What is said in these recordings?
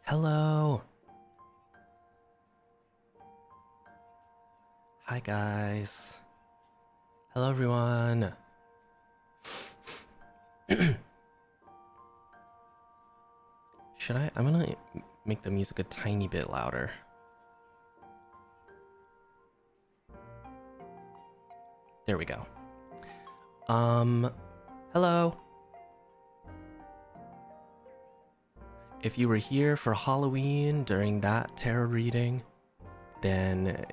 Hello. Hi guys. Hello everyone. I'm gonna make the music a tiny bit louder. There we go. Hello. If you were here for Halloween during that tarot reading, then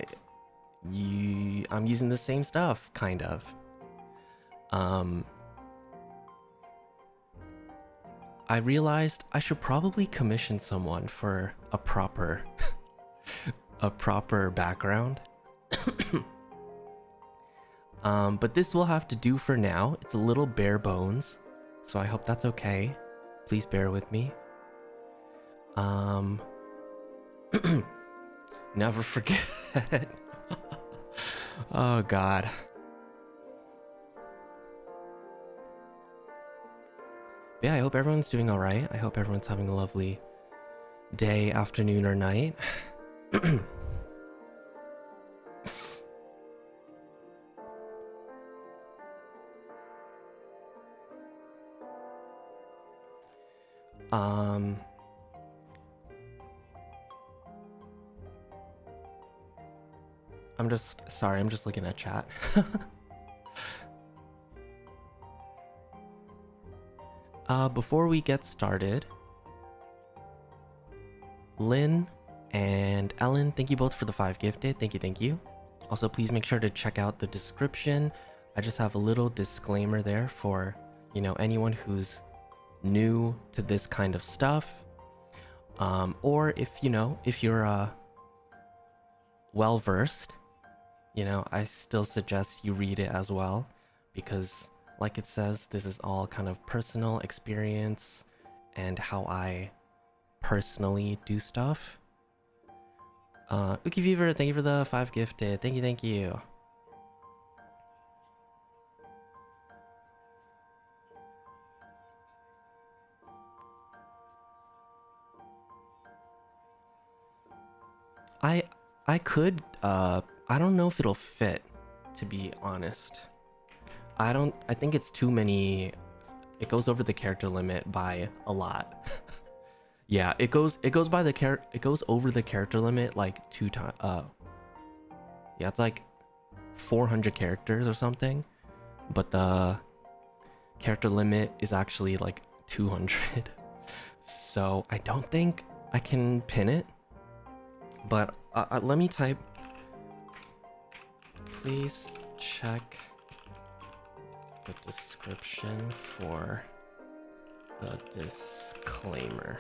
I'm using the same stuff, kind of. I realized I should probably commission someone for a proper background. But this will have to do for now. It's a little bare bones, so I hope that's okay. Please bear with me. Never forget. Oh god. But yeah, I hope everyone's doing alright. I hope everyone's having a lovely day, afternoon, or night. I'm just looking at chat. Before we get started, Lynn and Ellen, thank you both for the 5 gifted. Thank you. Also, please make sure to check out the description. I just have a little disclaimer there for, anyone who's new to this kind of stuff. Or if you're well versed, I still suggest you read it as well, because like it says, this is all kind of personal experience and how I personally do stuff. Uki Fever, thank you for the 5 gifted. Thank you. I could I don't know if it'll fit, to be honest. I think it's too many. It goes over the character limit by a lot. Yeah, it goes over the character limit like 2 times. Yeah, it's like 400 characters or something, but the character limit is actually like 200. So I don't think I can pin it, but let me type. Please check the description for the disclaimer.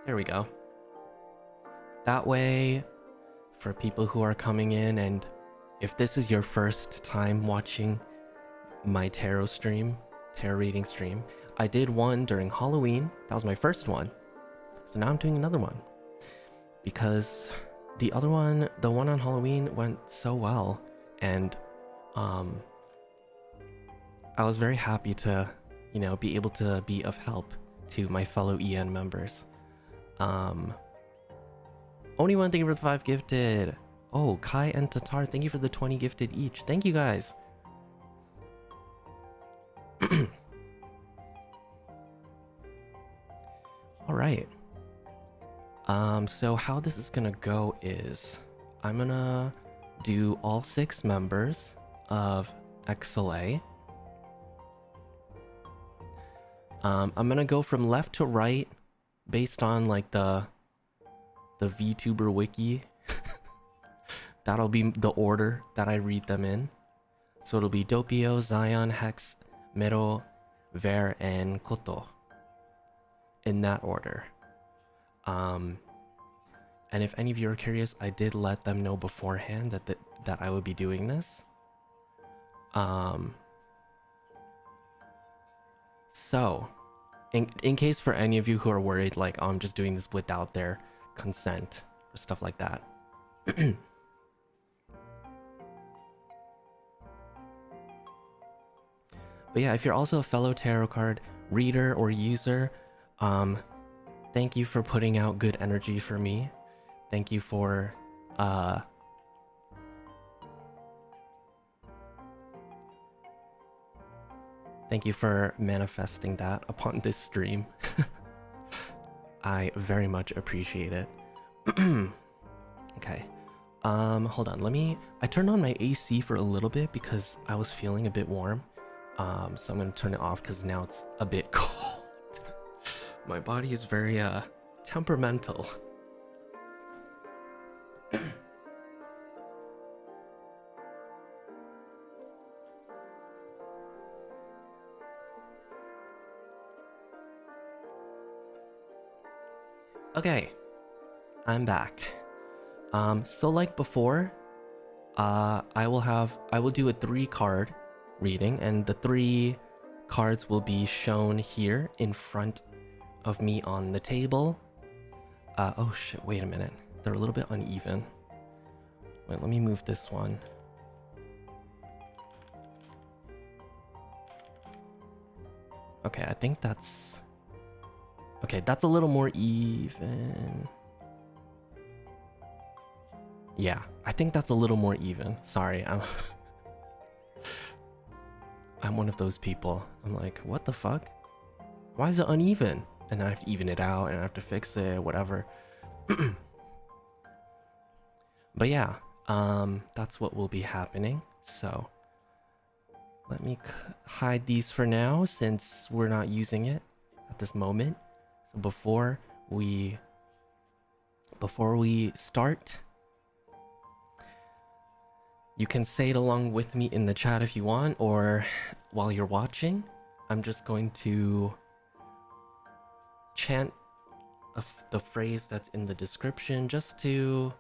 There we go. That way, for people who are coming in, and if this is your first time watching my tarot reading stream, I did one during Halloween. That was my first one. So now I'm doing another one, because the one on Halloween went so well, and I was very happy to, be able to be of help to my fellow EN members. Only one, thank you for the 5 gifted. Oh, Kai and Tatar, thank you for the 20 gifted each. Thank you guys. All right. So how this is gonna go is I'm gonna do all 6 members of XSOLEIL. I'm gonna go from left to right based on like the VTuber wiki. That'll be the order that I read them in. So it'll be Doppio, Zion, Hex, Mero, Ver, and Koto. In that order. And if any of you are curious, I did let them know beforehand that I would be doing this. So, in case for any of you who are worried, like, oh, I'm just doing this without their consent or stuff like that. But yeah, if you're also a fellow tarot card reader or user, thank you for putting out good energy for me. Thank you for thank you for manifesting that upon this stream. I very much appreciate it. Okay. Hold on. I turned on my AC for a little bit because I was feeling a bit warm. So I'm gonna turn it off because now it's a bit cold. My body is very temperamental. Okay, I'm back. So like before, I will do a 3-card reading, and the 3 cards will be shown here in front of me on the table. Oh shit, wait a minute. They're a little bit uneven. Wait, let me move this one. Okay, I think that's... Okay, that's a little more even. Yeah, I think that's a little more even. Sorry, I'm one of those people. I'm like, what the fuck? Why is it uneven? And then I have to even it out and I have to fix it, whatever. But yeah, that's what will be happening. So let me hide these for now since we're not using it at this moment. So before we start, you can say it along with me in the chat if you want, or while you're watching. I'm just going to chant the phrase that's in the description just to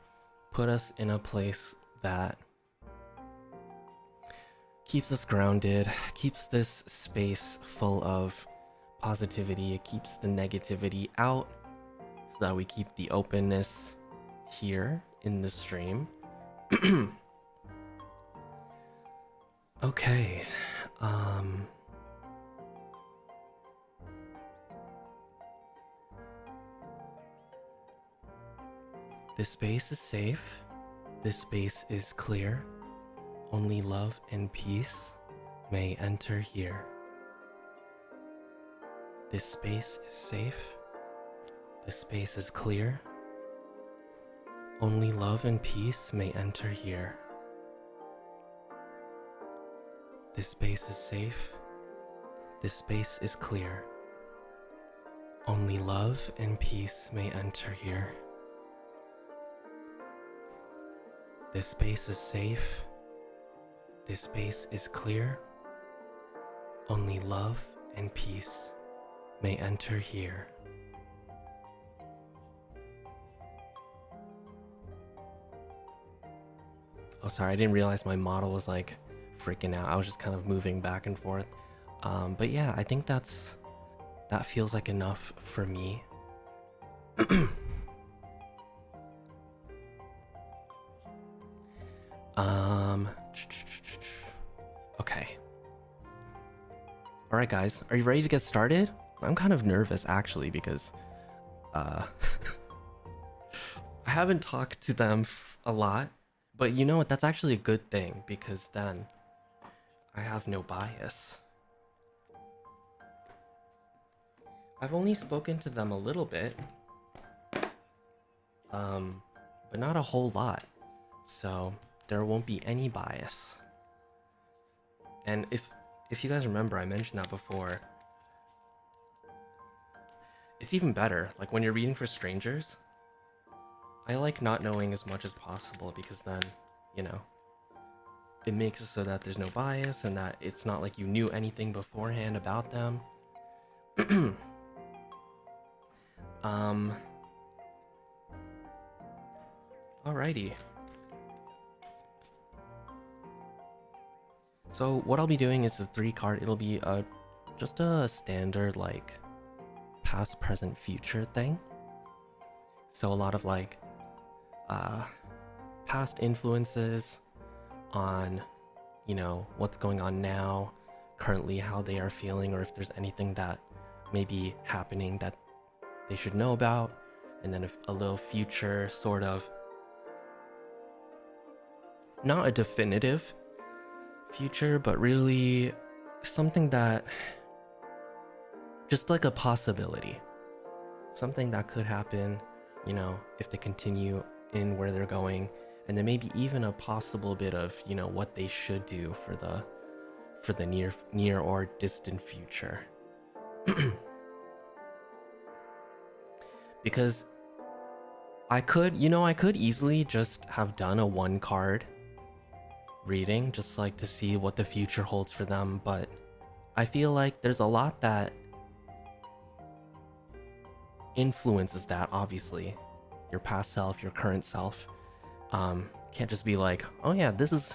put us in a place that keeps us grounded, keeps this space full of positivity, it keeps the negativity out, so that we keep the openness here in the stream. Okay, this space is safe, this space is clear, only love and peace may enter here. This space is safe, this space is clear, only love and peace may enter here. This space is safe, this space is clear, only love and peace may enter here. This space is safe, this space is clear, only love and peace may enter here. Oh, sorry, I didn't realize my model was like freaking out. I was just kind of moving back and forth. But yeah, I think that feels like enough for me. Okay. All right, guys, are you ready to get started? I'm kind of nervous actually because I haven't talked to them a lot, but you know what? That's actually a good thing because then I have no bias. I've only spoken to them a little bit, but not a whole lot, so there won't be any bias. And if you guys remember, I mentioned that before. It's even better, like when you're reading for strangers, I like not knowing as much as possible because then, you know, it makes it so that there's no bias and that it's not like you knew anything beforehand about them. Alrighty. So what I'll be doing is a 3-card. It'll be just a standard like past, present, future thing. So a lot of like past influences on, you know, what's going on now, currently how they are feeling, or if there's anything that may be happening that they should know about, and then a little future sort of, not a definitive future, but really something that, just like a possibility, something that could happen, you know, if they continue in where they're going, and then maybe even a possible bit of, you know, what they should do for the near or distant future. Because I could easily just have done a one card reading, just like to see what the future holds for them, but I feel like there's a lot that influences that. Obviously, your past self, your current self, can't just be like, oh yeah, this is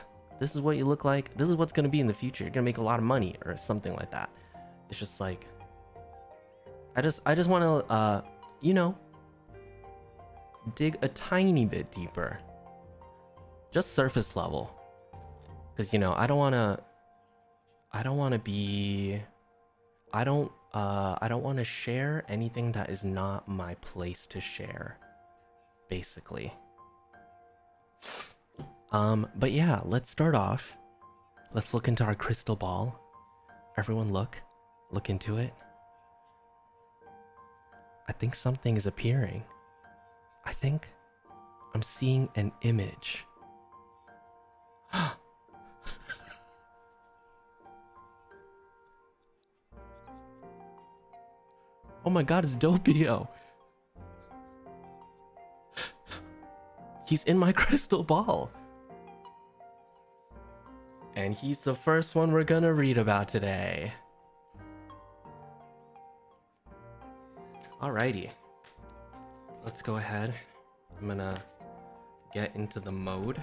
what you look like, this is what's gonna be in the future, you're gonna make a lot of money or something like that. It's just like, I just want to you know, dig a tiny bit deeper, just surface level, because, you know, I don't want to share anything that is not my place to share, basically. But yeah, let's start off. Let's look into our crystal ball. Everyone look into it. I think something is appearing. I think I'm seeing an image. Oh my god, it's Doppio. He's in my crystal ball. And he's the first one we're gonna read about today. Alrighty. Let's go ahead. I'm gonna get into the mode.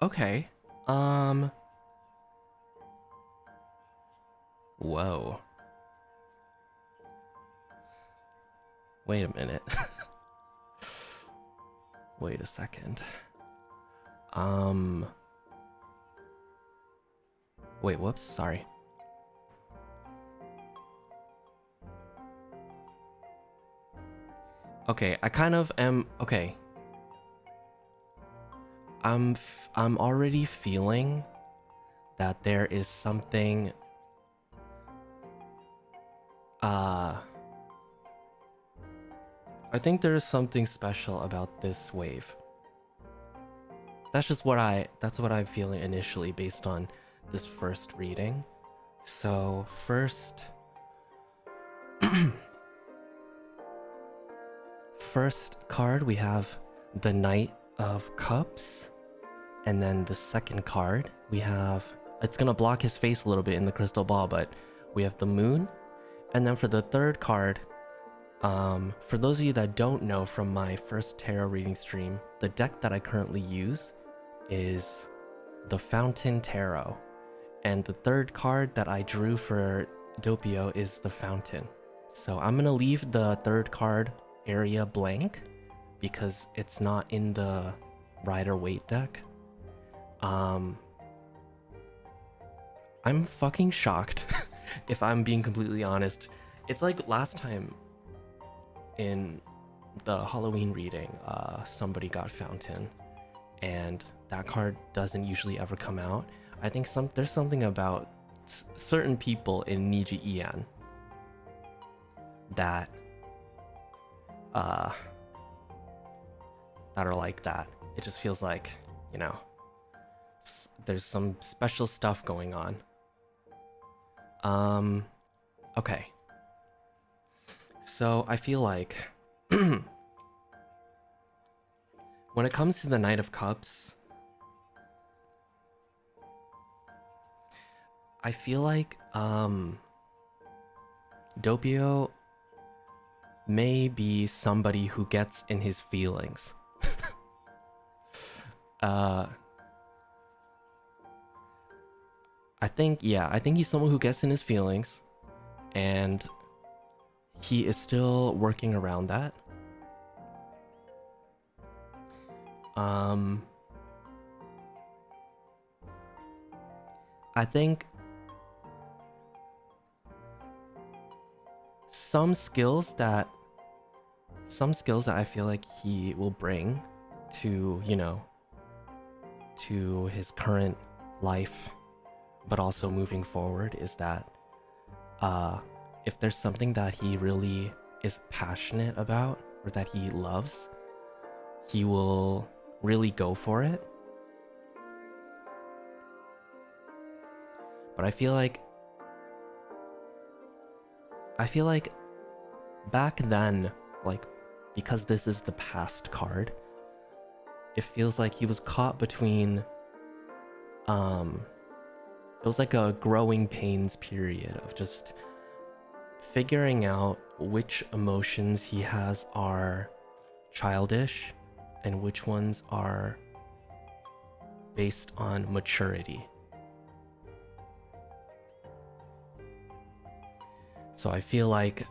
Okay. Whoa. Wait a minute. Wait a second. Wait, whoops, sorry. Okay, I kind of am, okay. I'm already feeling that there is something I think there is something special about this wave. That's what I'm feeling initially based on this first reading. So first card, we have the Knight of Cups, and then the second card we have, it's gonna block his face a little bit in the crystal ball, but we have the Moon. And then for the third card, For those of you that don't know from my first tarot reading stream, the deck that I currently use is the Fountain Tarot. And the third card that I drew for Doppio is the Fountain. So I'm gonna leave the third card area blank because it's not in the Rider Waite deck. I'm fucking shocked, if I'm being completely honest. It's like last time in the Halloween reading, somebody got Fountain, and that card doesn't usually ever come out. I think there's something about certain people in NIJISANJI En that are like that. It just feels like, you know, there's some special stuff going on. Okay. So I feel like when it comes to the Knight of Cups, I feel like Doppio may be somebody who gets in his feelings. I think he's someone who gets in his feelings, and he is still working around that. I think some skills that I feel like he will bring to, you know, to his current life, but also moving forward, is that if there's something that he really is passionate about or that he loves, he will really go for it. But I feel like back then, like, because this is the past card, it feels like he was caught between it was like a growing pains period of just figuring out which emotions he has are childish and which ones are based on maturity. So I feel like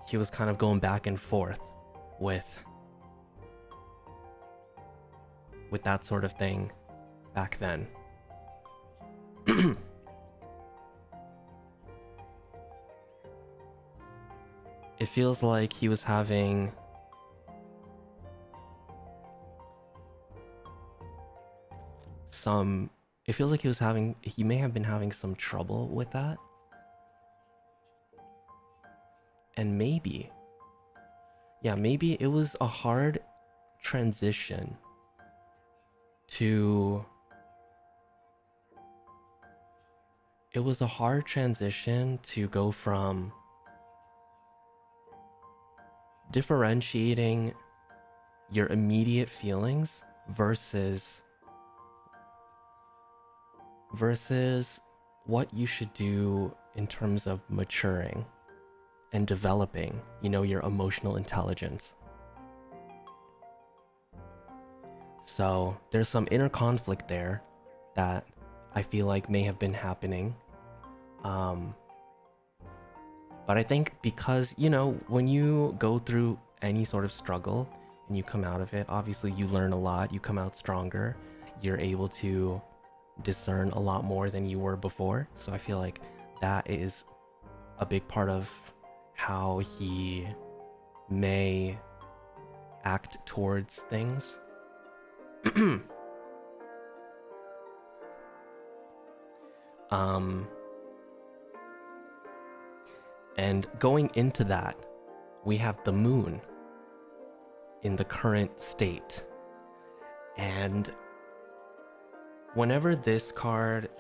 he was kind of going back and forth with that sort of thing back then. It feels like he was having he may have been having some trouble with that. And maybe it was a hard transition to go from differentiating your immediate feelings versus what you should do in terms of maturing and developing, you know, your emotional intelligence. So there's some inner conflict there that I feel like may have been happening. But I think because, you know, when you go through any sort of struggle and you come out of it, obviously you learn a lot, you come out stronger, you're able to discern a lot more than you were before. So I feel like that is a big part of how he may act towards things. And going into that, we have the moon in the current state. And whenever this card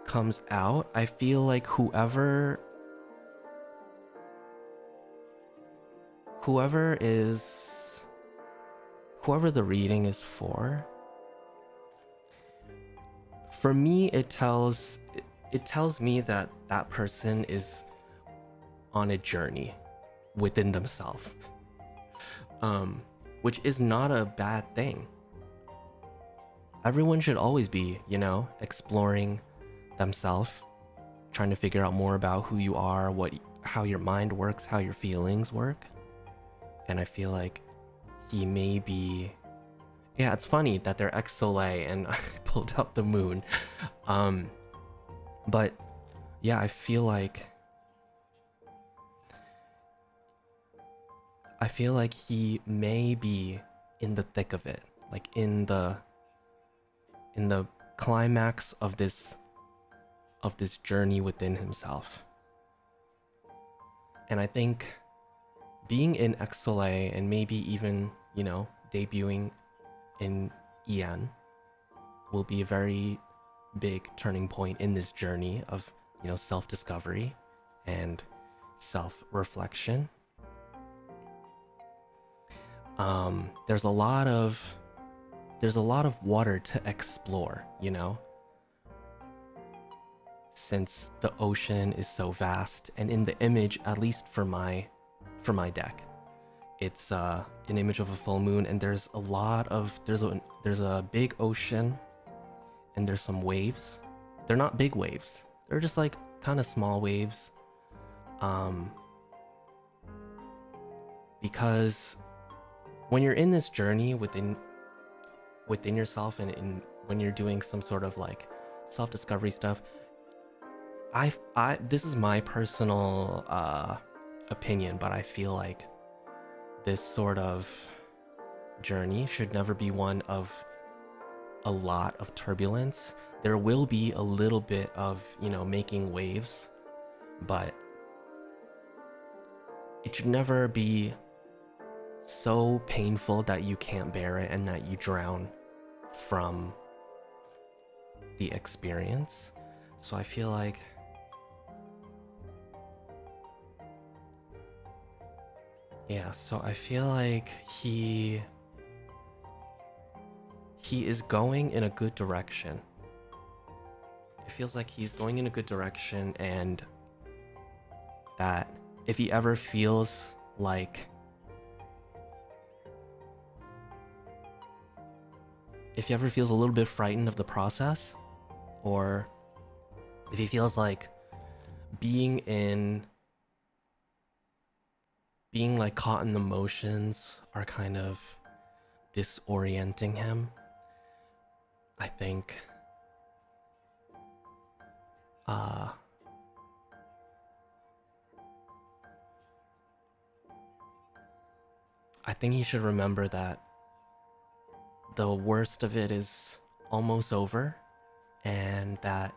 comes out, I feel like whoever the reading is for me, it tells me that that person is on a journey. within themselves, which is not a bad thing. Everyone should always be, you know, exploring themselves, trying to figure out more about who you are, how your mind works, how your feelings work. And I feel like he may be, yeah, it's funny that they're XSOLEIL and I pulled out the moon. But yeah, I feel like he may be in the thick of it, like in the climax of this journey within himself. And I think being in XSOLEIL and maybe even, you know, debuting in EN will be a very big turning point in this journey of, you know, self-discovery and self-reflection. There's a lot of water to explore, you know, since the ocean is so vast. And in the image, at least for my deck, it's an image of a full moon, and there's a big ocean, and there's some waves. They're not big waves, they're just like kind of small waves, because when you're in this journey within yourself, and when you're doing some sort of like self-discovery stuff, this is my personal opinion, but I feel like this sort of journey should never be one of a lot of turbulence. There will be a little bit of, you know, making waves, but it should never be so painful that you can't bear it and that you drown from the experience. So I feel like he is going in a good direction. It feels like he's going in a good direction, and that if he ever feels like a little bit frightened of the process, or if he feels like being like caught in the motions are kind of disorienting him, I think he should remember that the worst of it is almost over, and that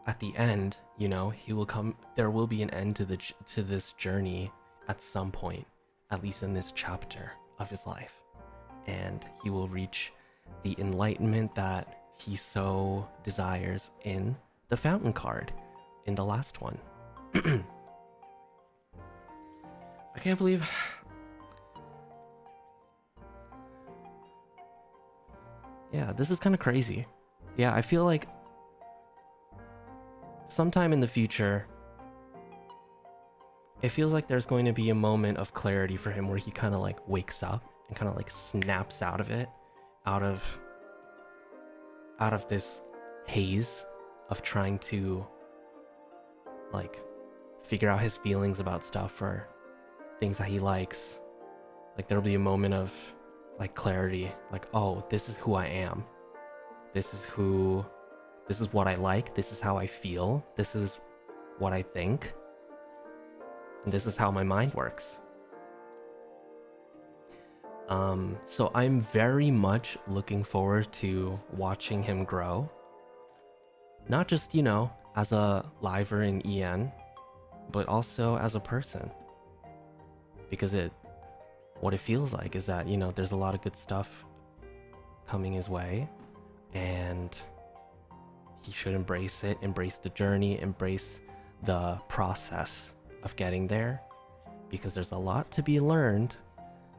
at the end, you know, there will be an end to this journey at some point, at least in this chapter of his life, and he will reach the enlightenment that he so desires in the fountain card in the last one. I can't believe yeah, this is kind of crazy. Yeah, I feel like sometime in the future, it feels like there's going to be a moment of clarity for him where he kind of like wakes up and kind of like snaps out of it, out of this haze of trying to like figure out his feelings about stuff or things that he likes. Like there'll be a moment of like clarity, like, oh, this is who I am, this is what I like, this is how I feel, this is what I think, and this is how my mind works. So I'm very much looking forward to watching him grow. Not just, you know, as a liver in EN, but also as a person. Because what it feels like is that, you know, there's a lot of good stuff coming his way, and he should embrace it, embrace the journey, embrace the process of getting there, because there's a lot to be learned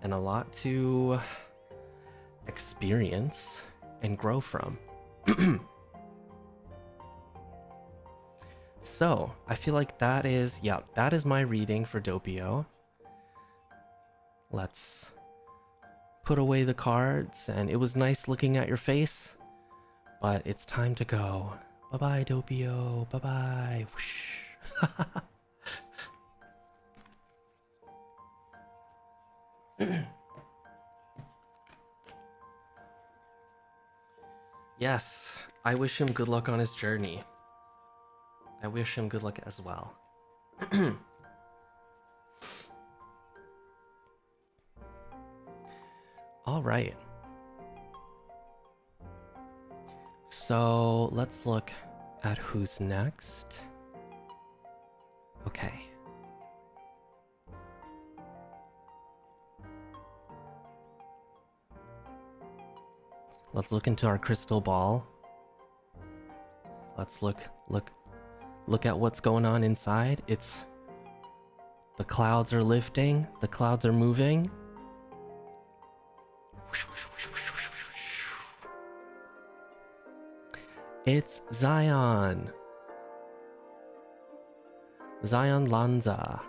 and a lot to experience and grow from. So, I feel like that is, yeah, that is my reading for Doppio. Let's put away the cards, and it was nice looking at your face, but it's time to go. Bye-bye, Doppio. Bye-bye. Yes, I wish him good luck on his journey. I wish him good luck as well. All right. So let's look at who's next. Okay. Let's look into our crystal ball. Let's look at what's going on inside. It's the clouds are lifting, the clouds are moving. It's Zion. Zion Lanza.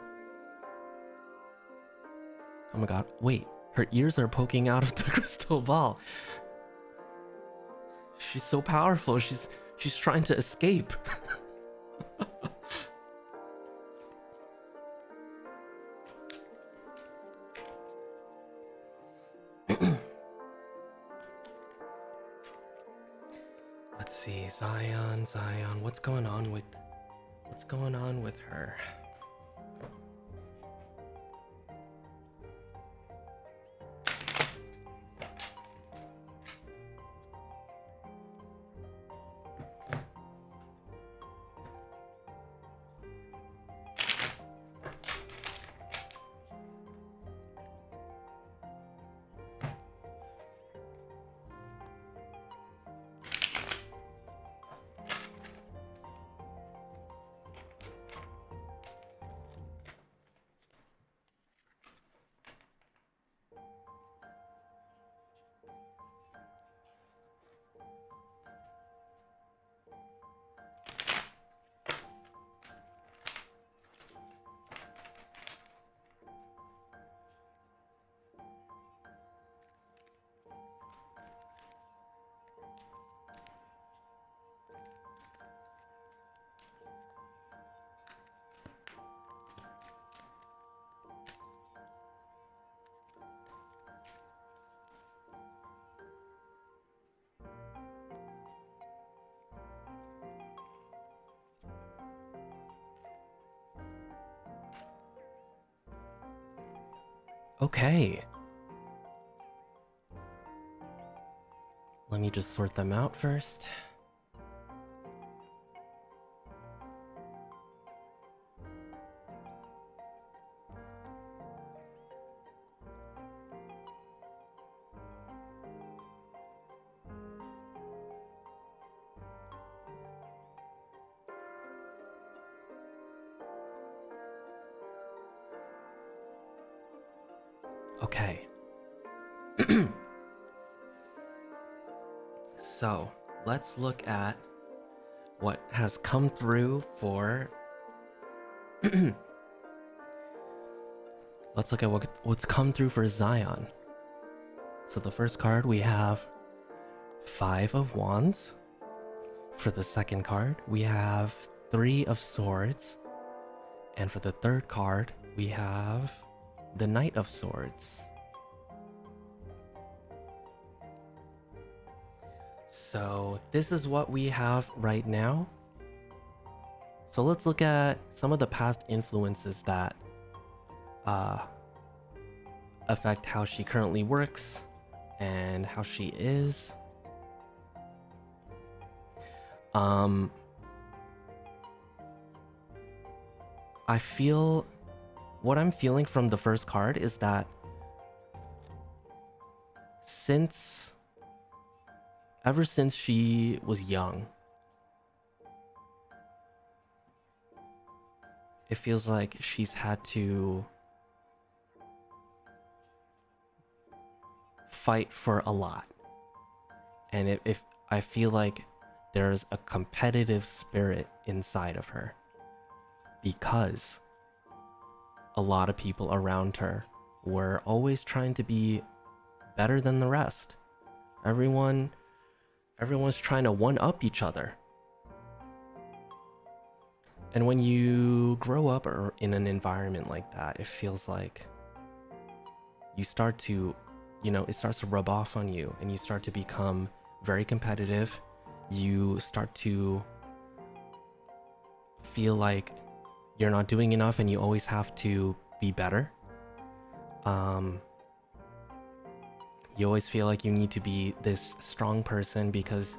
Oh my god, wait, her ears are poking out of the crystal ball. She's so powerful, she's trying to escape. Let's see, Zion, what's going on with her? Okay. Let me just sort them out first. Okay. So, let's look at what has come through for... Let's look at what's come through for Zion. So the first card we have 5 of Wands. For the second card, we have 3 of Swords. And for the third card, we have the Knight of Swords. So this is what we have right now. So let's look at some of the past influences that affect how she currently works and how she is. I feel what I'm feeling from the first card is that ever since she was young, it feels like she's had to fight for a lot. And if I feel like there's a competitive spirit inside of her. because a lot of people around her were always trying to be better than the rest. Everyone's trying to one up each other. And when you grow up or in an environment like that, it feels like you start to, it starts to rub off on you, and you start to become very competitive. You start to feel like you're not doing enough and you always have to be better. You always feel like you need to be this strong person because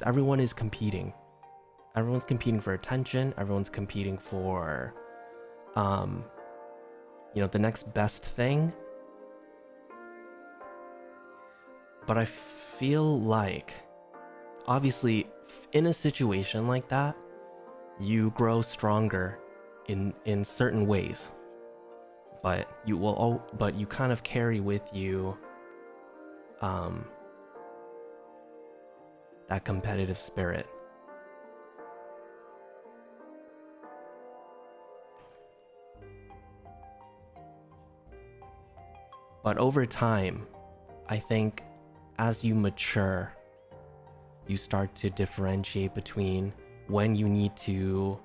everyone is competing. Everyone's competing for attention. Everyone's competing for, the next best thing. But I feel like, obviously, in a situation like that, you grow stronger in certain ways. But you kind of carry with you that competitive spirit. But over time, I think as you mature, you start to differentiate between when you need to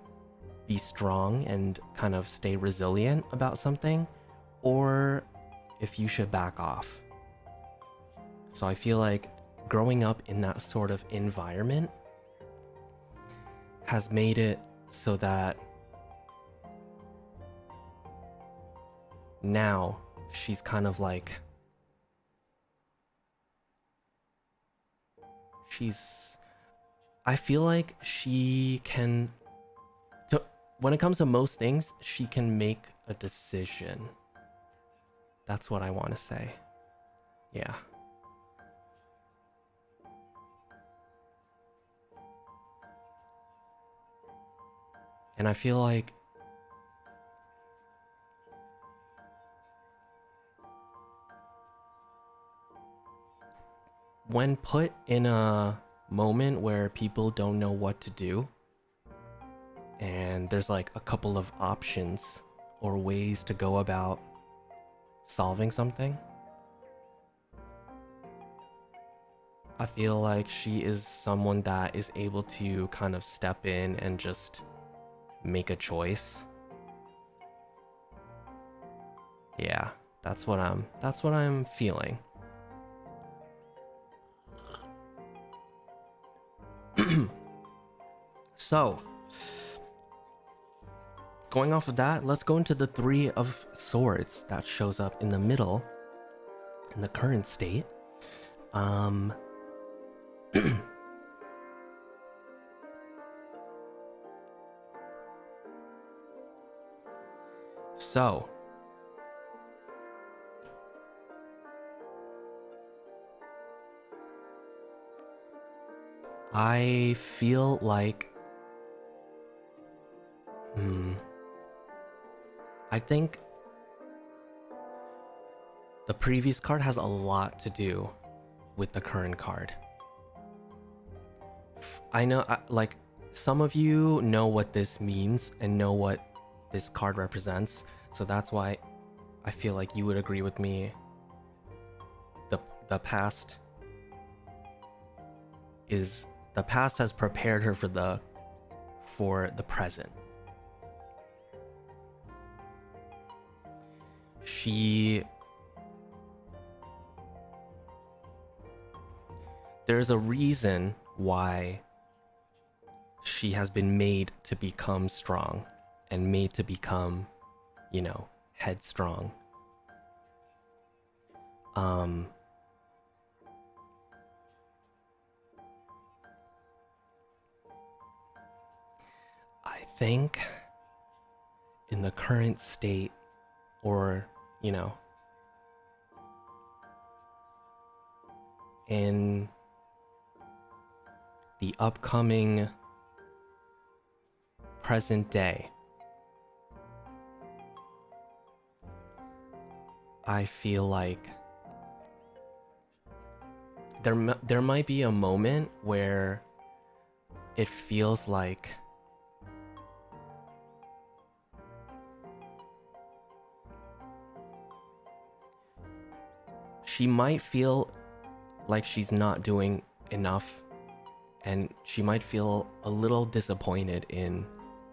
be strong and kind of stay resilient about something, or if you should back off. So I feel like growing up in that sort of environment has made it so that now she's kind of like, I feel like she can, when it comes to most things, she can make a decision. That's what I want to say. Yeah. And I feel like when put in a moment where people don't know what to do, and there's like a couple of options or ways to go about solving something, I feel like she is someone that is able to kind of step in and just make a choice. Yeah, that's what I'm feeling. So, going off of that, let's go into the Three of Swords that shows up in the middle in the current state. So, I feel like I think the previous card has a lot to do with the current card. I know, like, some of you know what this means and know what this card represents, so that's why I feel like you would agree with me. The past has prepared her for the present. There's a reason why she has been made to become strong and made to become, headstrong. I think in the current state, or, in the upcoming present day, I feel like there might be a moment where it feels like she might feel like she's not doing enough, and she might feel a little disappointed in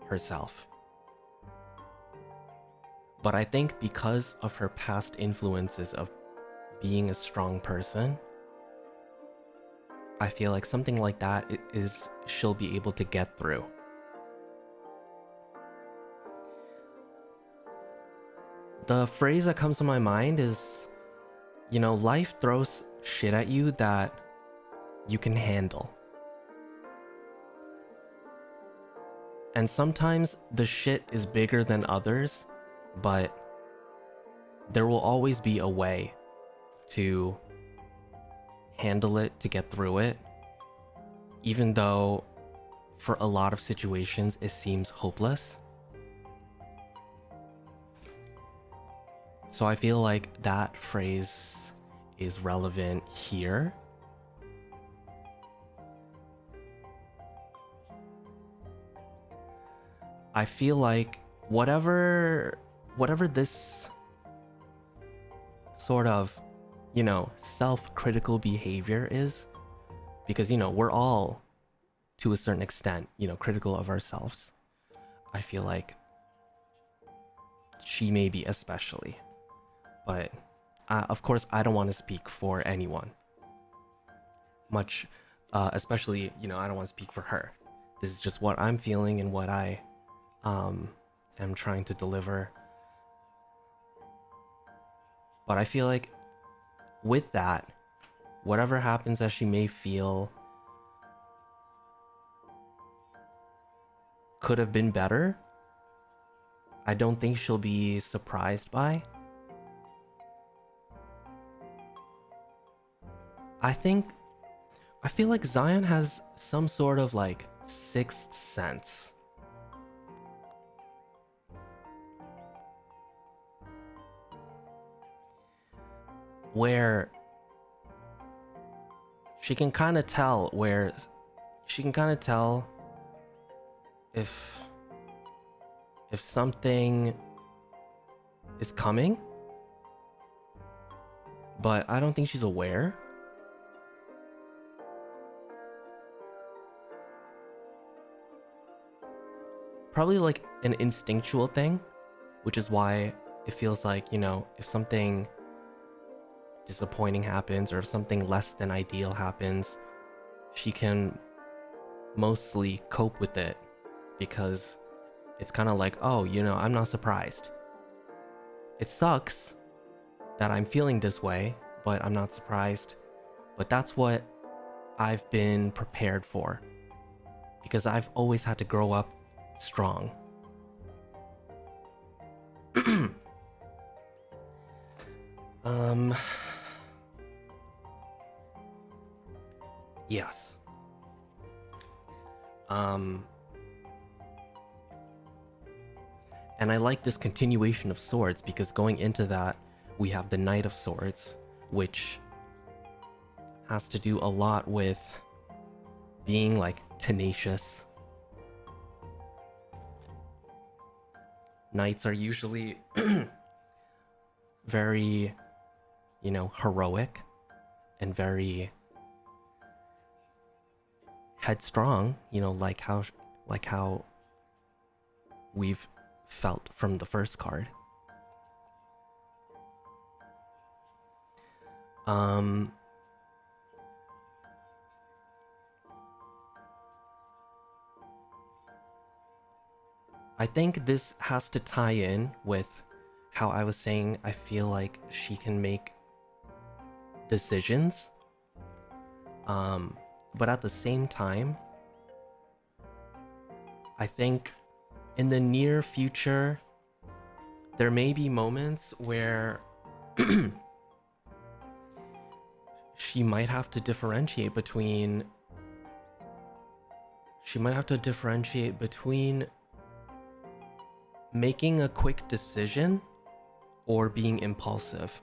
herself. But I think because of her past influences of being a strong person, I feel like something like that she'll be able to get through. The phrase that comes to my mind is, you know, life throws shit at you that you can handle. And sometimes the shit is bigger than others, but there will always be a way to handle it, to get through it, even though for a lot of situations it seems hopeless. So I feel like that phrase is relevant here. I feel like whatever this sort of, you know, self-critical behavior is, because, you know, we're all to a certain extent, you know, critical of ourselves. I feel like she may be especially, but of course I don't want to speak for anyone much, especially, you know, I don't want to speak for her. This is just what I'm feeling and what I am trying to deliver. But I feel like with that, whatever happens that she may feel could have been better, I don't think she'll be surprised by. I feel like Zion has some sort of like sixth sense. Where she can kind of tell if something is coming, but I don't think she's aware. Probably like an instinctual thing, which is why it feels like, you know, if something disappointing happens or if something less than ideal happens, she can mostly cope with it because it's kind of like, oh, you know, I'm not surprised. It sucks that I'm feeling this way, but I'm not surprised. But that's what I've been prepared for, because I've always had to grow up strong. Yes. And I like this continuation of swords, because going into that, we have the Knight of Swords, which has to do a lot with being like tenacious. Knights are usually very, you know, heroic and very headstrong, you know, like how we've felt from the first card. I think this has to tie in with how I was saying I feel like she can make decisions. But at the same time, I think in the near future, there may be moments where she might have to differentiate between making a quick decision or being impulsive.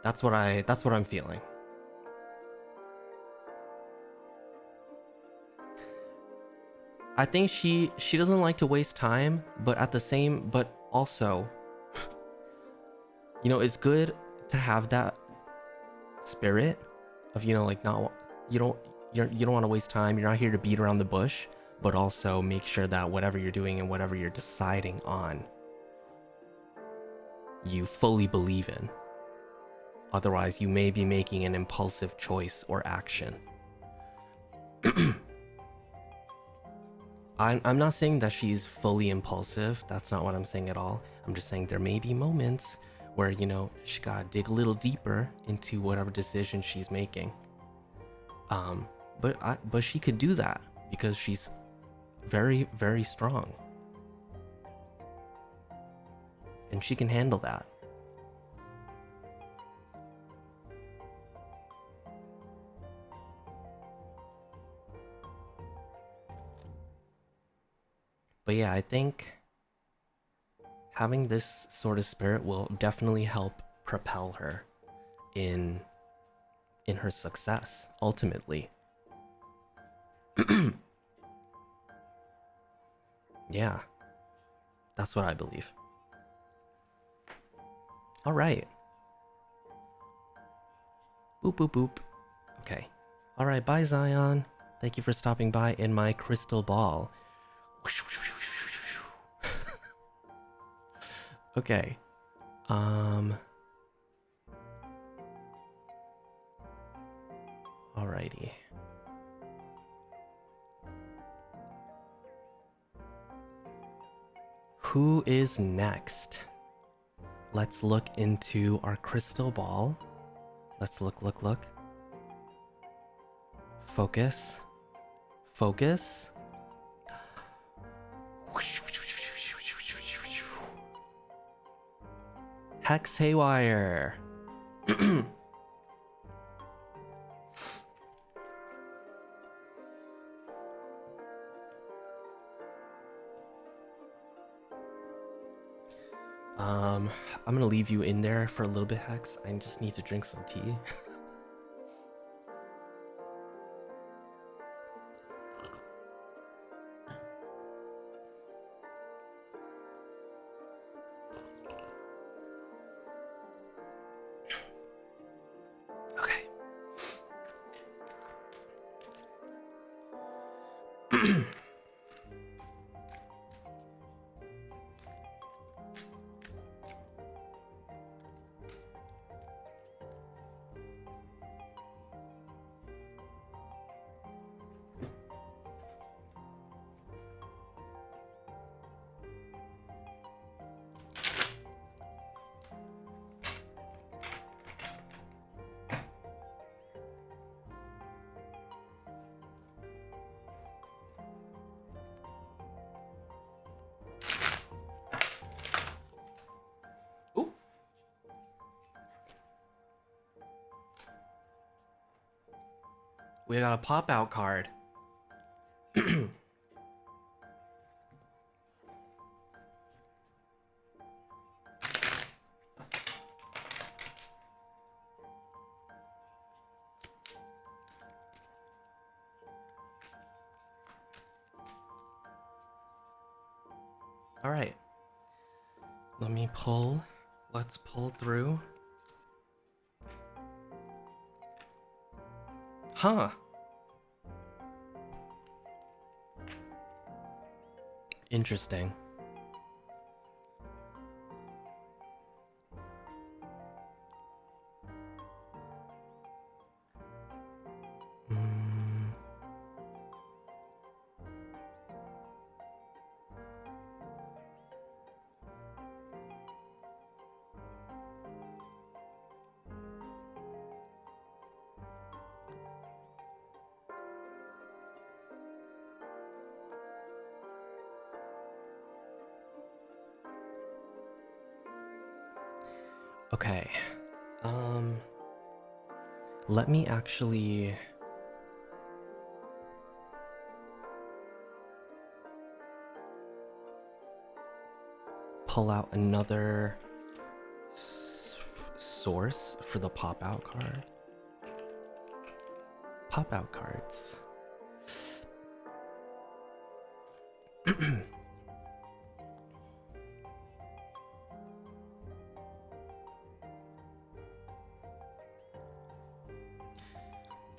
That's what I'm feeling. I think she doesn't like to waste time, but also you know, it's good to have that spirit of, you know, like, not, you don't you don't want to waste time. You're not here to beat around the bush, but also make sure that whatever you're doing and whatever you're deciding on, you fully believe in. Otherwise, you may be making an impulsive choice or action. I'm not saying that she's fully impulsive. That's not what I'm saying at all. I'm just saying there may be moments where, you know, she gotta dig a little deeper into whatever decision she's making. But she could do that because she's very, very strong. And she can handle that. But yeah, I think having this sort of spirit will definitely help propel her in her success ultimately. Yeah, that's what I believe. All right. Boop boop boop. Okay. All right, bye Zion. Thank you for stopping by in my crystal ball. Okay. Alrighty. Who is next? Let's look into our crystal ball. Let's look. Focus. Focus. Hex Haywire. I'm gonna leave you in there for a little bit, Hex. I just need to drink some tea. Okay. We got a pop-out card. All right. Let me pull. Let's pull through. Huh. Interesting. Okay. Let me actually pull out another source for the pop-out card. Pop-out cards.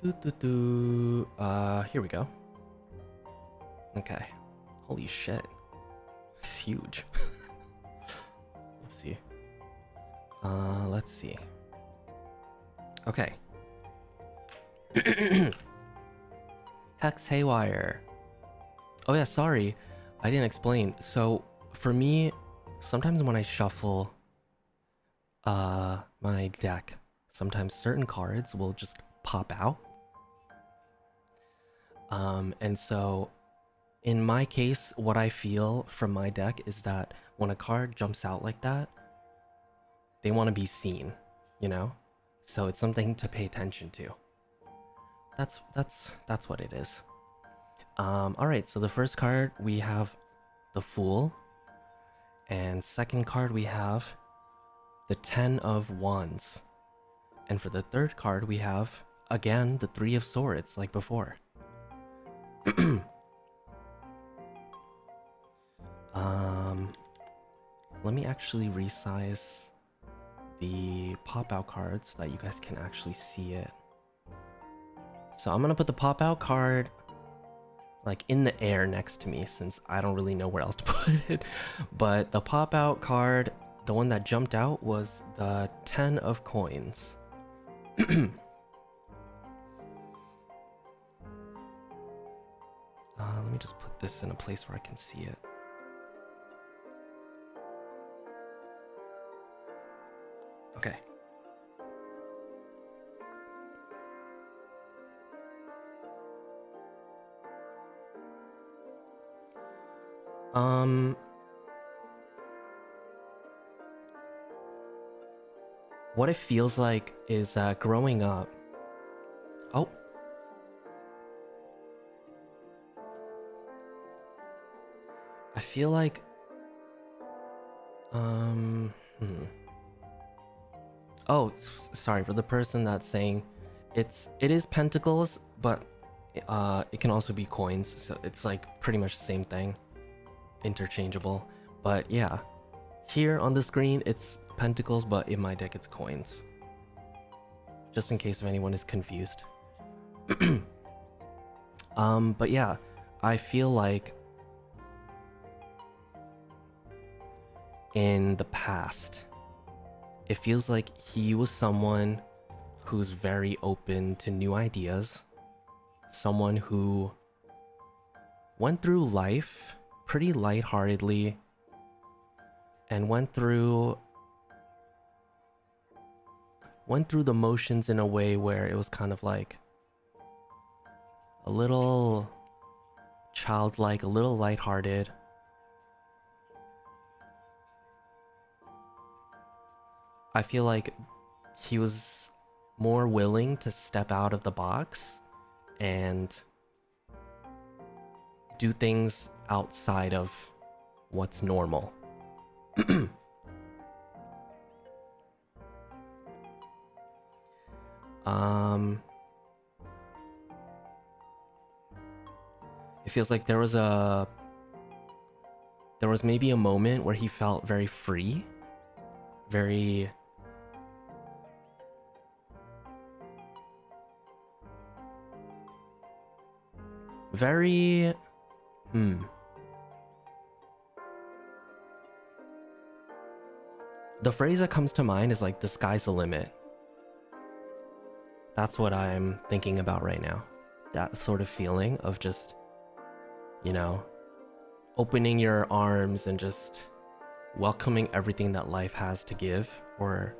Here we go. Okay. Holy shit. It's huge. Oopsie. Let's see. Okay. Hex Haywire. Oh yeah, sorry. I didn't explain. So for me, sometimes when I shuffle my deck, sometimes certain cards will just pop out. And so in my case, what I feel from my deck is that when a card jumps out like that, they want to be seen, you know? So it's something to pay attention to. That's what it is. Alright, so the first card we have the Fool. And second card we have the 10 of Wands. And for the third card we have, again, the 3 of Swords, like before. Let me actually resize the pop-out cards so that you guys can actually see it. So I'm gonna put the pop-out card like in the air next to me since I don't really know where else to put it. But the pop-out card, the one that jumped out, was the 10 of Coins. Let me just put this in a place where I can see it. Okay. What it feels like is that growing up... Oh. I feel like... Oh, sorry, for the person that's saying it is pentacles, but it can also be coins, so it's like pretty much the same thing. Interchangeable. But yeah, here on the screen it's pentacles, but in my deck it's coins. Just in case if anyone is confused. But yeah, I feel like in the past, it feels like he was someone who's very open to new ideas. Someone who went through life pretty lightheartedly and went through the motions in a way where it was kind of like a little childlike, a little lighthearted. I feel like he was more willing to step out of the box and do things outside of what's normal. It feels like there was maybe a moment where he felt very free, very the phrase that comes to mind is like the sky's the limit. That's what I'm thinking about right now. That sort of feeling of just, you know, opening your arms and just welcoming everything that life has to give or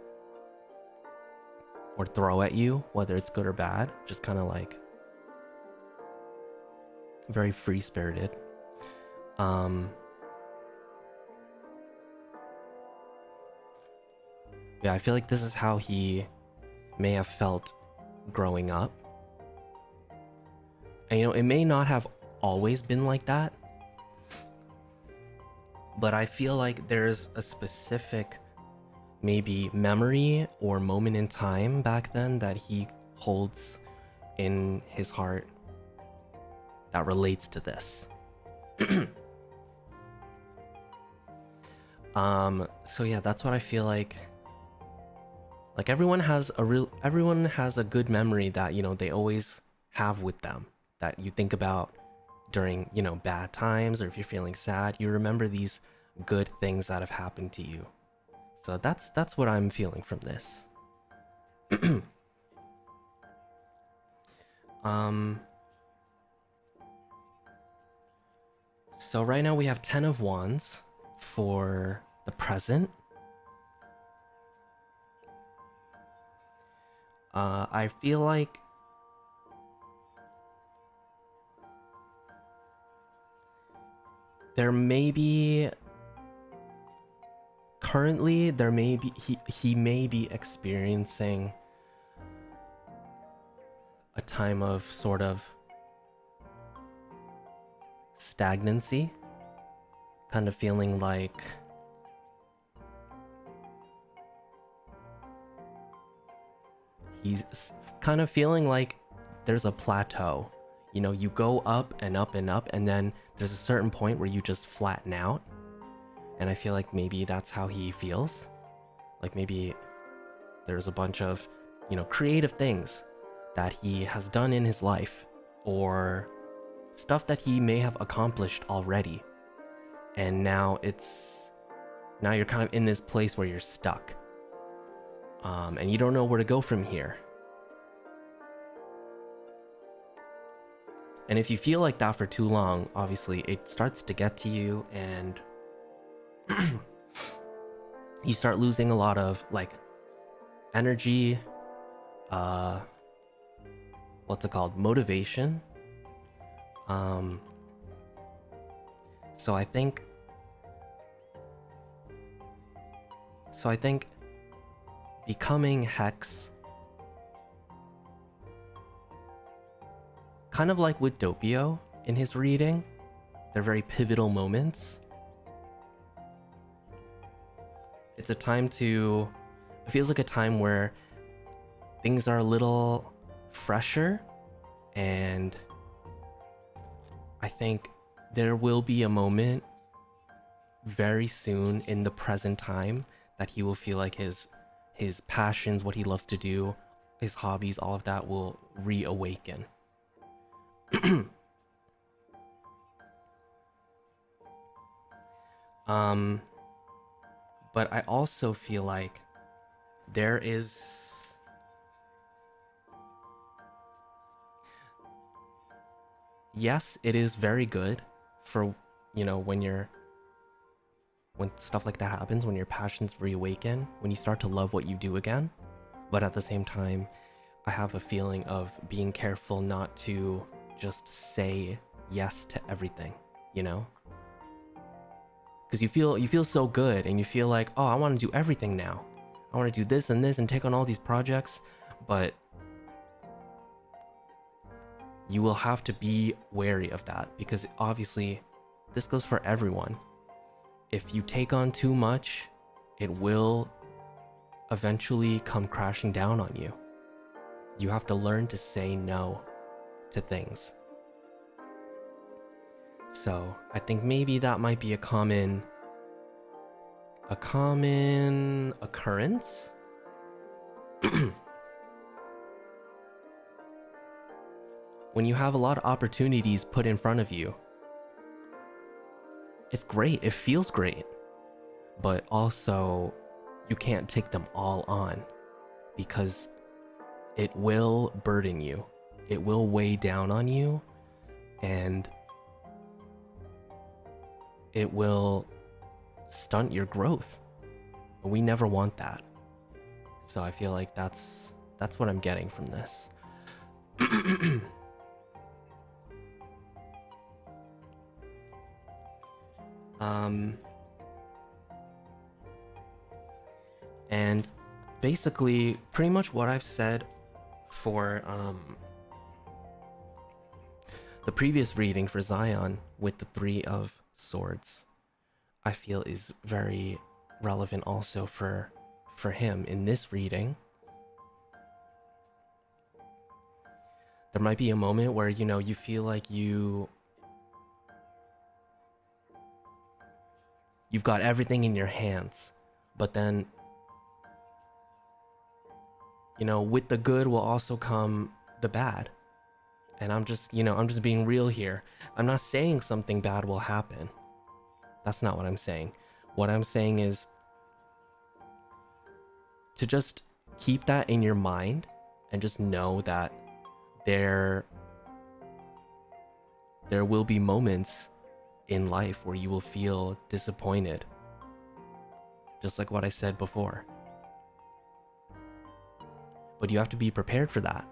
throw at you, whether it's good or bad. Just kind of like very free-spirited. Yeah, I feel like this is how he may have felt growing up. And you know, it may not have always been like that, but I feel like there's a specific maybe memory or moment in time back then that he holds in his heart that relates to this. So yeah, that's what I feel like Like everyone has a good memory that, you know, they always have with them, that you think about during, you know, bad times, or if you're feeling sad, you remember these good things that have happened to you. So that's what I'm feeling from this. So right now we have 10 of Wands for the present. I feel like there may be currently there may be he may be experiencing a time of sort of stagnancy, kind of feeling like he's kind of feeling like there's a plateau. You know, you go up and up and up, and then there's a certain point where you just flatten out. And I feel like maybe that's how he feels. Like maybe there's a bunch of, you know, creative things that he has done in his life, or stuff that he may have accomplished already. And now you're kind of in this place where you're stuck. And you don't know where to go from here. And if you feel like that for too long, obviously it starts to get to you, and you start losing a lot of like energy, what's it called? Motivation. So I think becoming Hex, kind of like with Doppio in his reading, they're very pivotal moments. It's a time to, it feels like a time where things are a little fresher, and I think there will be a moment very soon in the present time that he will feel like his passions, what he loves to do, his hobbies, all of that will reawaken. But I also feel like there is, yes, it is very good for, you know, when stuff like that happens, when your passions reawaken, when you start to love what you do again. But at the same time, I have a feeling of being careful not to just say yes to everything, you know? Because you feel so good, and you feel like, oh, I want to do everything now. I want to do this and this and take on all these projects, but you will have to be wary of that, because obviously this goes for everyone. If you take on too much, it will eventually come crashing down on you. You have to learn to say no to things. So I think maybe that might be a common occurrence. When you have a lot of opportunities put in front of you, it's great, it feels great, but also you can't take them all on, because it will burden you, it will weigh down on you, and it will stunt your growth. We never want that. So I feel like that's what I'm getting from this. And basically pretty much what I've said for the previous reading for Zion with the 3 of Swords, I feel is very relevant also for him in this reading. There might be a moment where, you know, you feel like you've got everything in your hands, but then you know, with the good will also come the bad. And I'm just, you know, I'm just being real here. I'm not saying something bad will happen. That's not what I'm saying. What I'm saying is to just keep that in your mind and just know that there will be moments in life where you will feel disappointed. Just like what I said before. But you have to be prepared for that.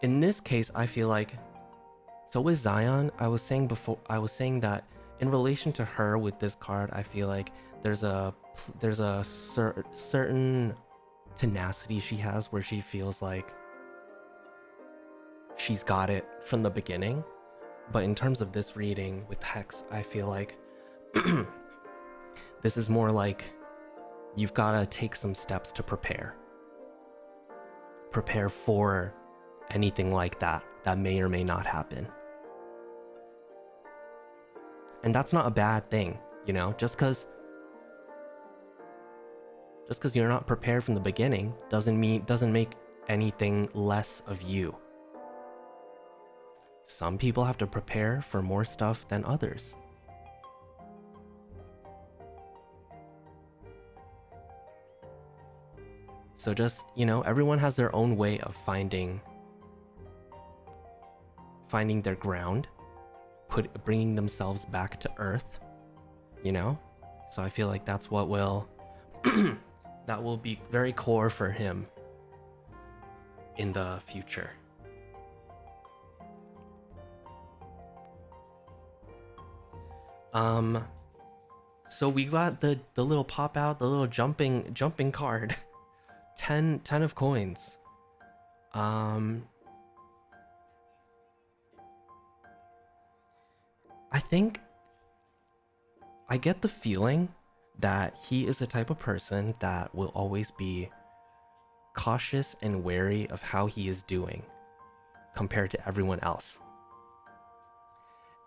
In this case, I feel like, so with Zion, I was saying that in relation to her with this card, I feel like there's a certain tenacity she has where she feels like she's got it from the beginning. But in terms of this reading with Hex, I feel like this is more like you've got to take some steps to prepare for anything like that may or may not happen. And that's not a bad thing, you know. Just because you're not prepared from the beginning doesn't make anything less of you. Some people have to prepare for more stuff than others. So just, you know, everyone has their own way of finding their ground, bringing themselves back to earth, you know? So I feel like that's what will that will be very core for him in the future. So we got the little pop out, the little jumping card. 10 of coins. I think I get the feeling that he is the type of person that will always be cautious and wary of how he is doing compared to everyone else.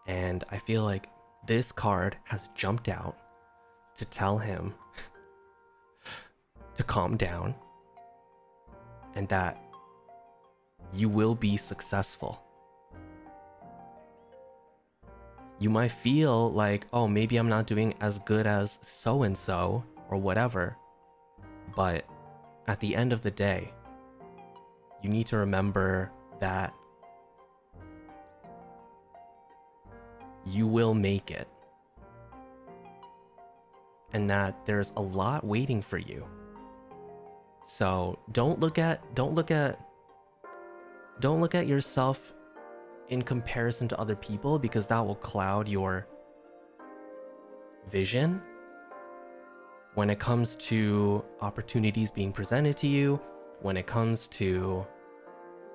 And I feel like this card has jumped out to tell him to calm down and that you will be successful. You might feel like, oh, maybe I'm not doing as good as so-and-so or whatever, but at the end of the day, you need to remember that you will make it and that there's a lot waiting for you. So don't look at yourself in comparison to other people, because that will cloud your vision when it comes to opportunities being presented to you, when it comes to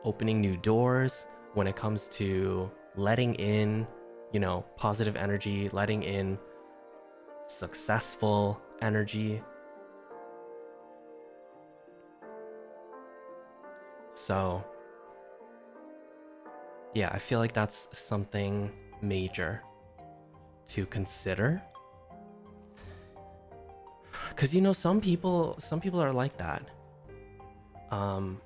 opening new doors, when it comes to letting in, you know, positive energy, letting in successful energy. So yeah, I feel like that's something major to consider. Because, you know, some people are like that. No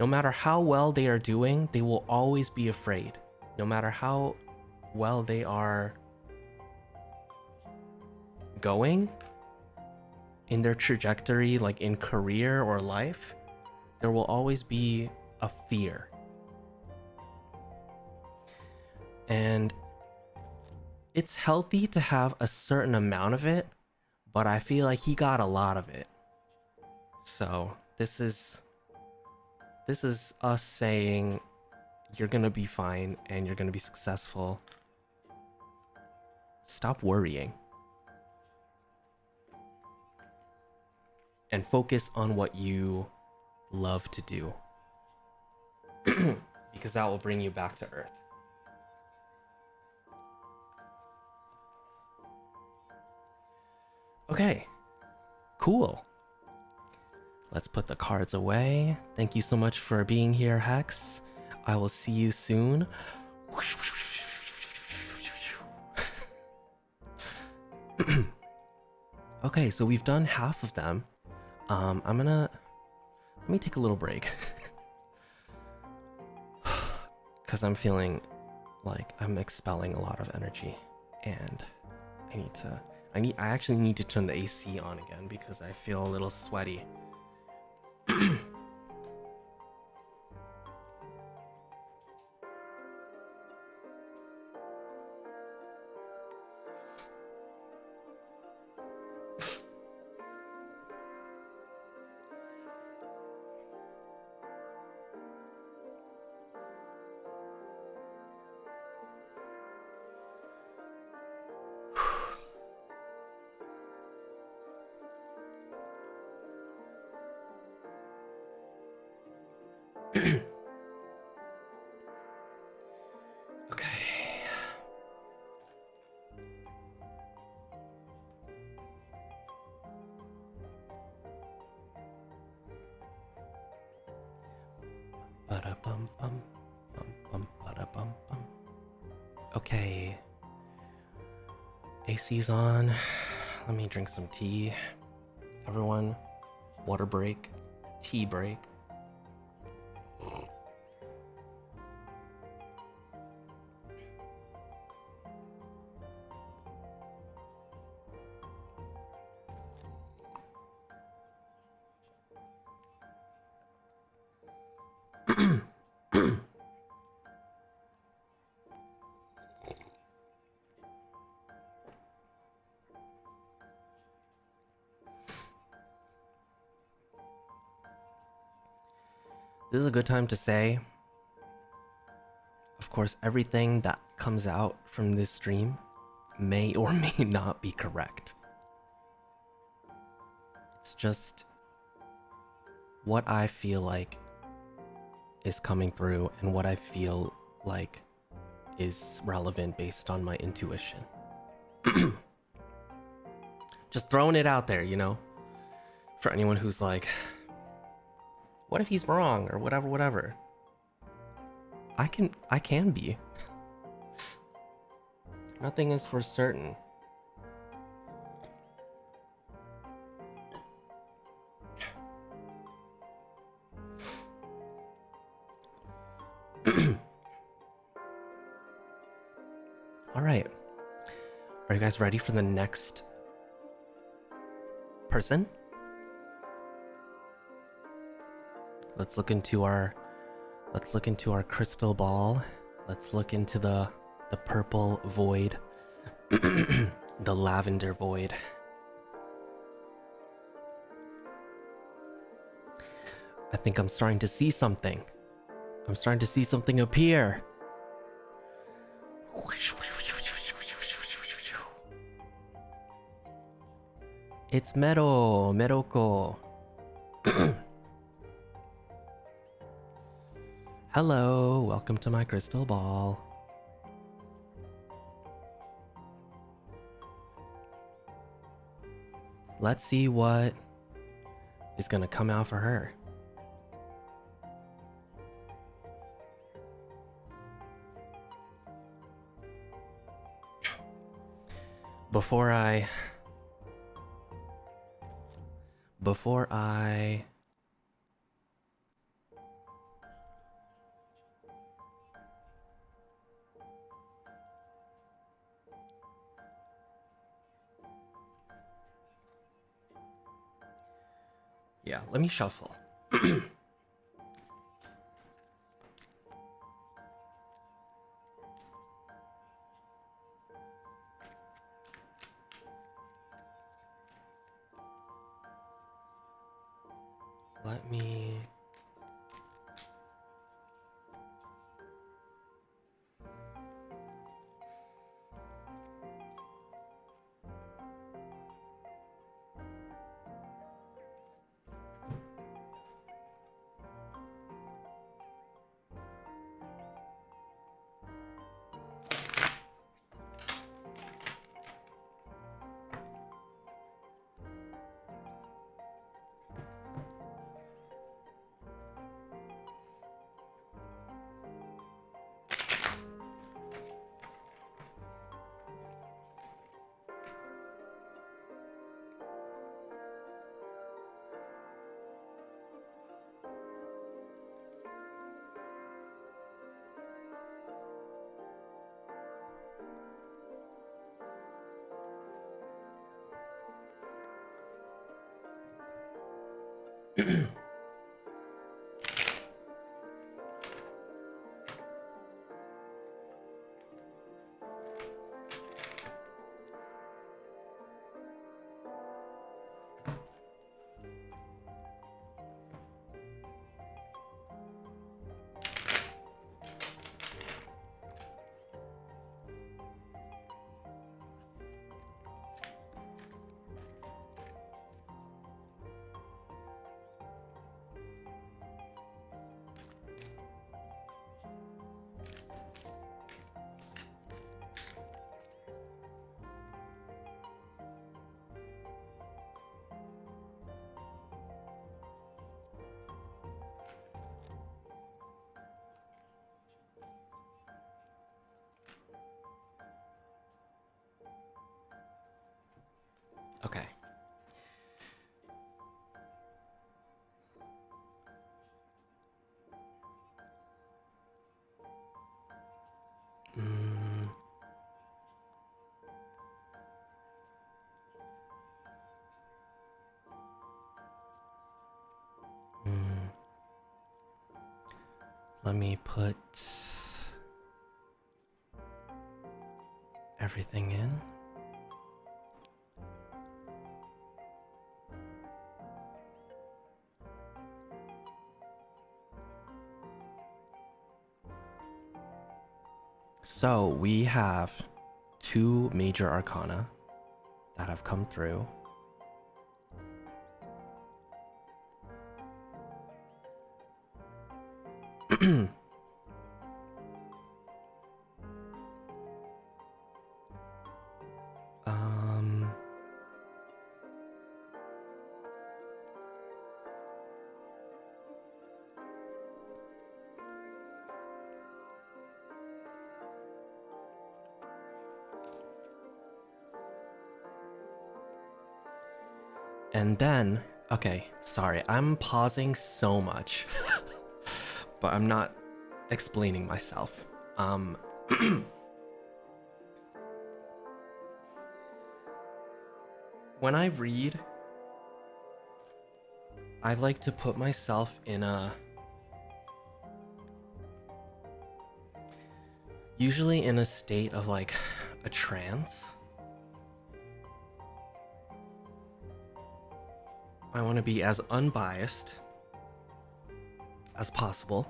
matter how well they are doing, they will always be afraid. No matter how well they are going in their trajectory, like in career or life, there will always be a fear. And it's healthy to have a certain amount of it, but I feel like he got a lot of it. So this is us saying you're gonna be fine and you're gonna be successful. Stop worrying and focus on what you love to do. Because that will bring you back to earth. Okay, cool. Let's put the cards away. Thank you so much for being here, Hex. I will see you soon. Okay, so we've done half of them. Let me take a little break. Because I'm feeling like I'm expelling a lot of energy. And I actually need to turn the AC on again because I feel a little sweaty. Okay. AC's on. Let me drink some tea. Everyone, water break, tea break. This is a good time to say, of course, everything that comes out from this stream may or may not be correct. It's just what I feel like is coming through and what I feel like is relevant based on my intuition. Just throwing it out there, you know? For anyone who's like, what if he's wrong or whatever. I can be. Nothing is for certain. All right. Are you guys ready for the next person? Let's look into our crystal ball. Let's look into the purple void. The lavender void. I think I'm starting to see something. I'm starting to see something appear. It's Meloco. Hello, welcome to my crystal ball. Let's see what is gonna come out for her. Before I yeah, let me shuffle. Let me... Okay. Let me put everything in. So we have 2 major arcana that have come through. And then, okay, sorry, I'm pausing so much, but I'm not explaining myself. When I read, I like to put myself in usually in a state of like a trance. I want to be as unbiased as possible.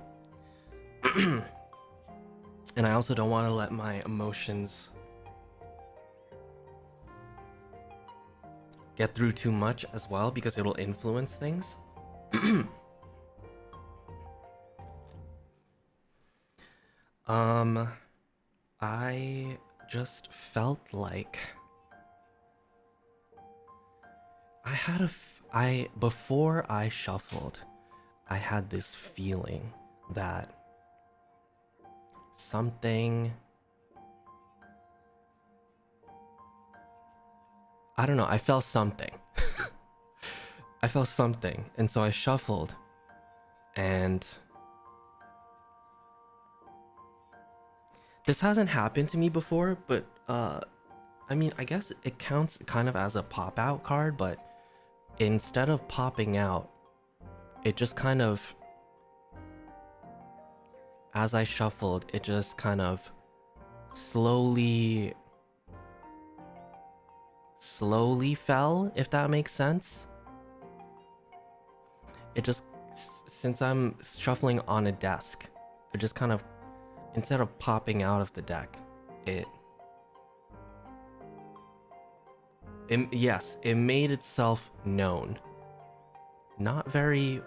And I also don't want to let my emotions get through too much as well, because it'll influence things. I just felt like before I shuffled, I had this feeling that something, I don't know, I felt something. I felt something, and so I shuffled, and this hasn't happened to me before, but I mean, I guess it counts kind of as a pop out card, but instead of popping out, it just kind of, as I shuffled, it just kind of slowly fell, if that makes sense. It just, since I'm shuffling on a desk, it just kind of, instead of popping out of the deck, yes, it made itself known. Not very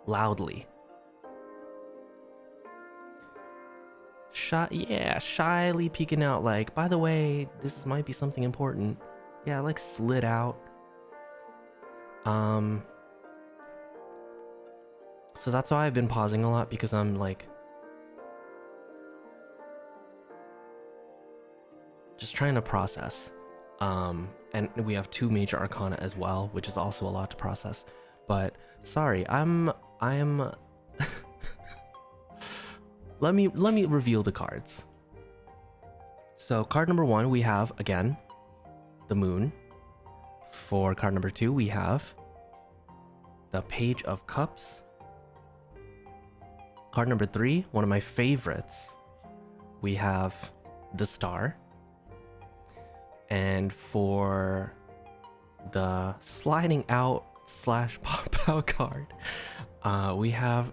loudly. Shyly peeking out, like, by the way, this might be something important. Yeah, like slid out. So that's why I've been pausing a lot, because I'm like just trying to process. And we have 2 major arcana as well, which is also a lot to process. But sorry, I am let me reveal the cards. So card number 1, we have again the moon. For card number 2, we have the Page of Cups. Card number 3, one of my favorites, we have the Star. And for the sliding out / pop out card, we have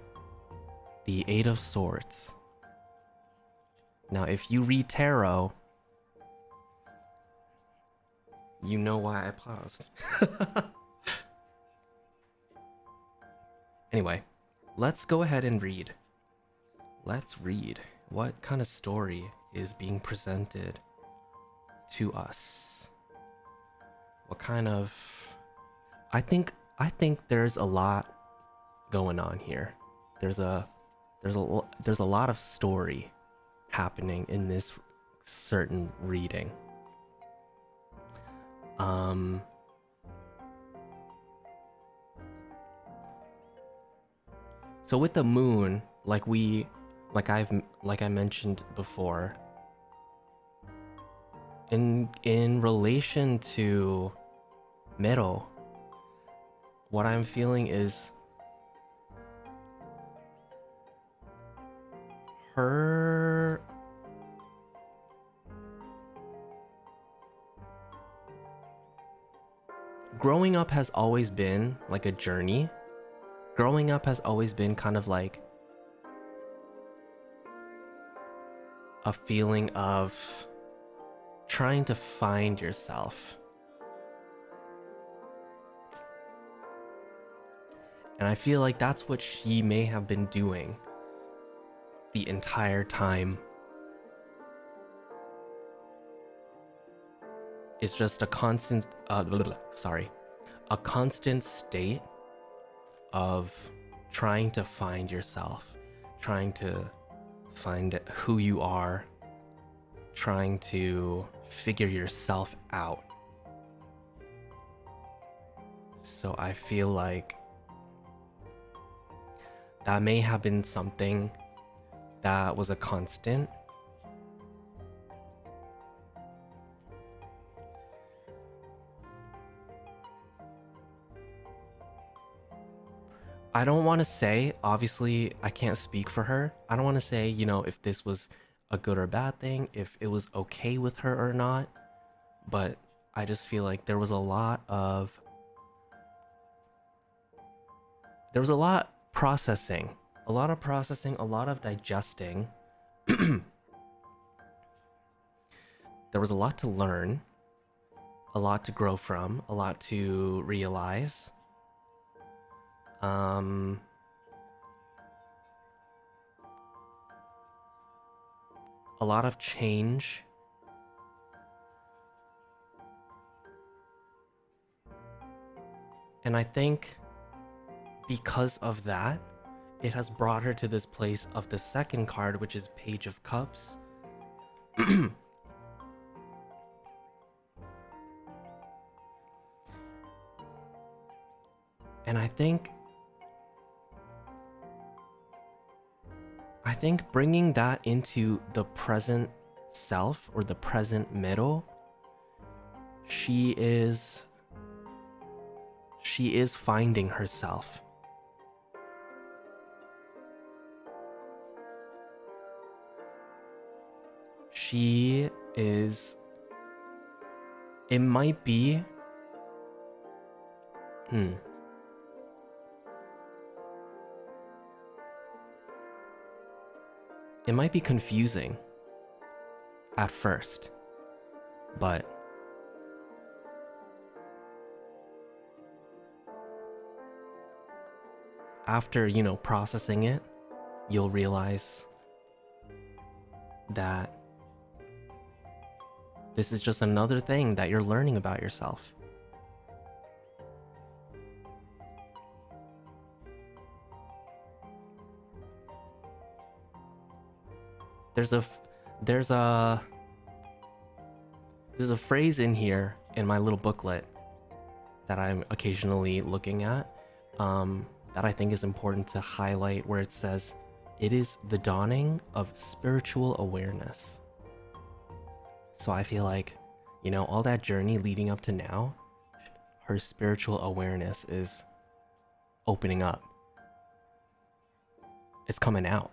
the Eight of Swords. Now, if you read tarot, you know why I paused. Anyway, let's go ahead and read. Let's read what kind of story is being presented to us. What kind of... I think there's a lot going on here. There's a lot of story happening in this certain reading. So with the moon, like I mentioned before, in relation to Mero, what I'm feeling is her growing up has always been like a journey. Growing up has always been kind of like a feeling of trying to find yourself. And I feel like that's what she may have been doing the entire time. It's just a constant, a constant state of trying to find yourself, trying to find who you are, trying to figure yourself out. So I feel like that may have been something that was a constant. I don't want to say, obviously, I can't speak for her. I don't want to say, you know, if this was a good or bad thing, if it was okay with her or not. But I just feel like there was a lot processing, a lot of digesting. There was a lot to learn, a lot to grow from, a lot to realize. A lot of change. And I think because of that, it has brought her to this place of the second card, which is Page of Cups. And I think bringing that into the present self or the present Mero, she is finding herself. She is, it might be, it might be confusing at first, but after, you know, processing it, you'll realize that this is just another thing that you're learning about yourself. There's a phrase in here in my little booklet that I'm occasionally looking at, that I think is important to highlight, where it says, "It is the dawning of spiritual awareness." So I feel like, you know, all that journey leading up to now, her spiritual awareness is opening up. It's coming out.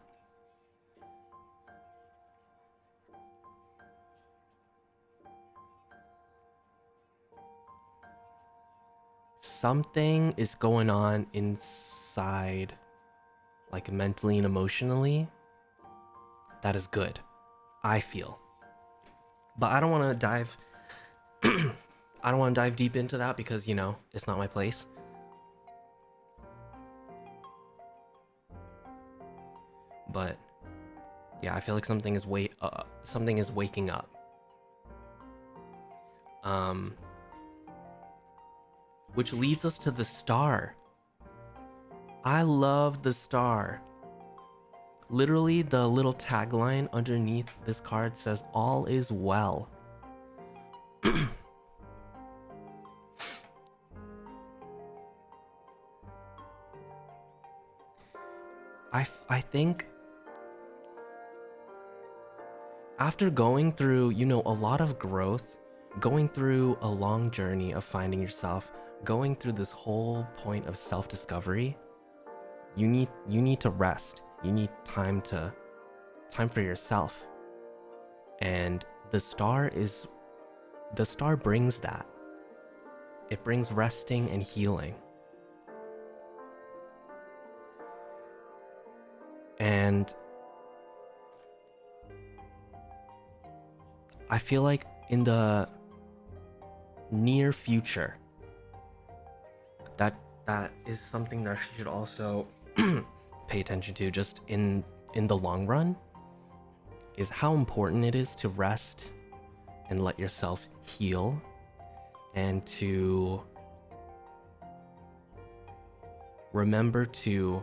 Something is going on inside, like mentally and emotionally, that is good, I feel. But I don't want to dive I don't want to dive deep into that because, you know, it's not my place. But yeah, I feel like something is waking up. Which leads us to the star. I love the star. Literally, the little tagline underneath this card says, "All is well." I think after going through, you know, a lot of growth, going through a long journey of finding yourself, going through this whole point of self-discovery, you need to rest. You need time for yourself. And the star brings that. It brings resting and healing. And I feel like in the near future, that is something that she should also pay attention to, just in the long run, is how important it is to rest and let yourself heal, and to remember to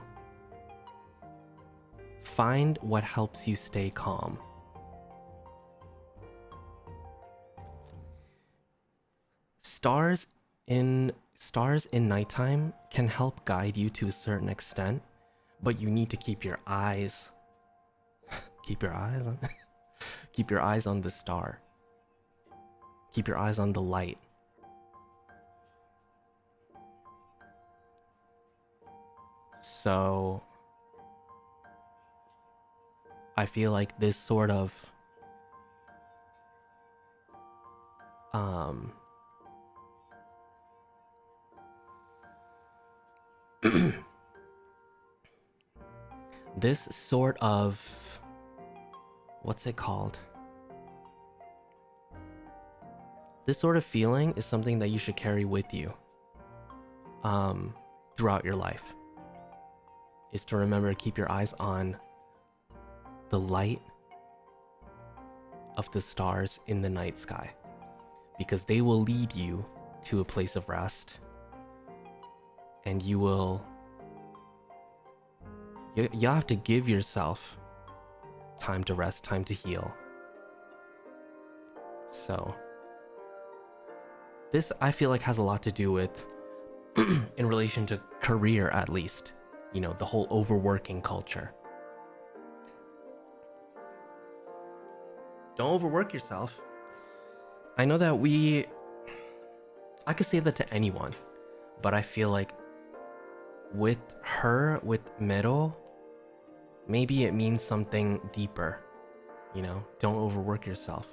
find what helps you stay calm. Stars in nighttime can help guide you to a certain extent, but you need to keep your eyes on keep your eyes on the star. Keep your eyes on the light. So I feel like this sort of this sort of, what's it called? This sort of feeling is something that you should carry with you throughout your life. Is to remember to keep your eyes on the light of the stars in the night sky, because they will lead you to a place of rest, and you have to give yourself time to rest, time to heal. So this, I feel like, has a lot to do with in relation to career, at least, you know, the whole overworking culture. Don't overwork yourself. I know that I could say that to anyone, but I feel like with Mero, maybe it means something deeper. You know, don't overwork yourself.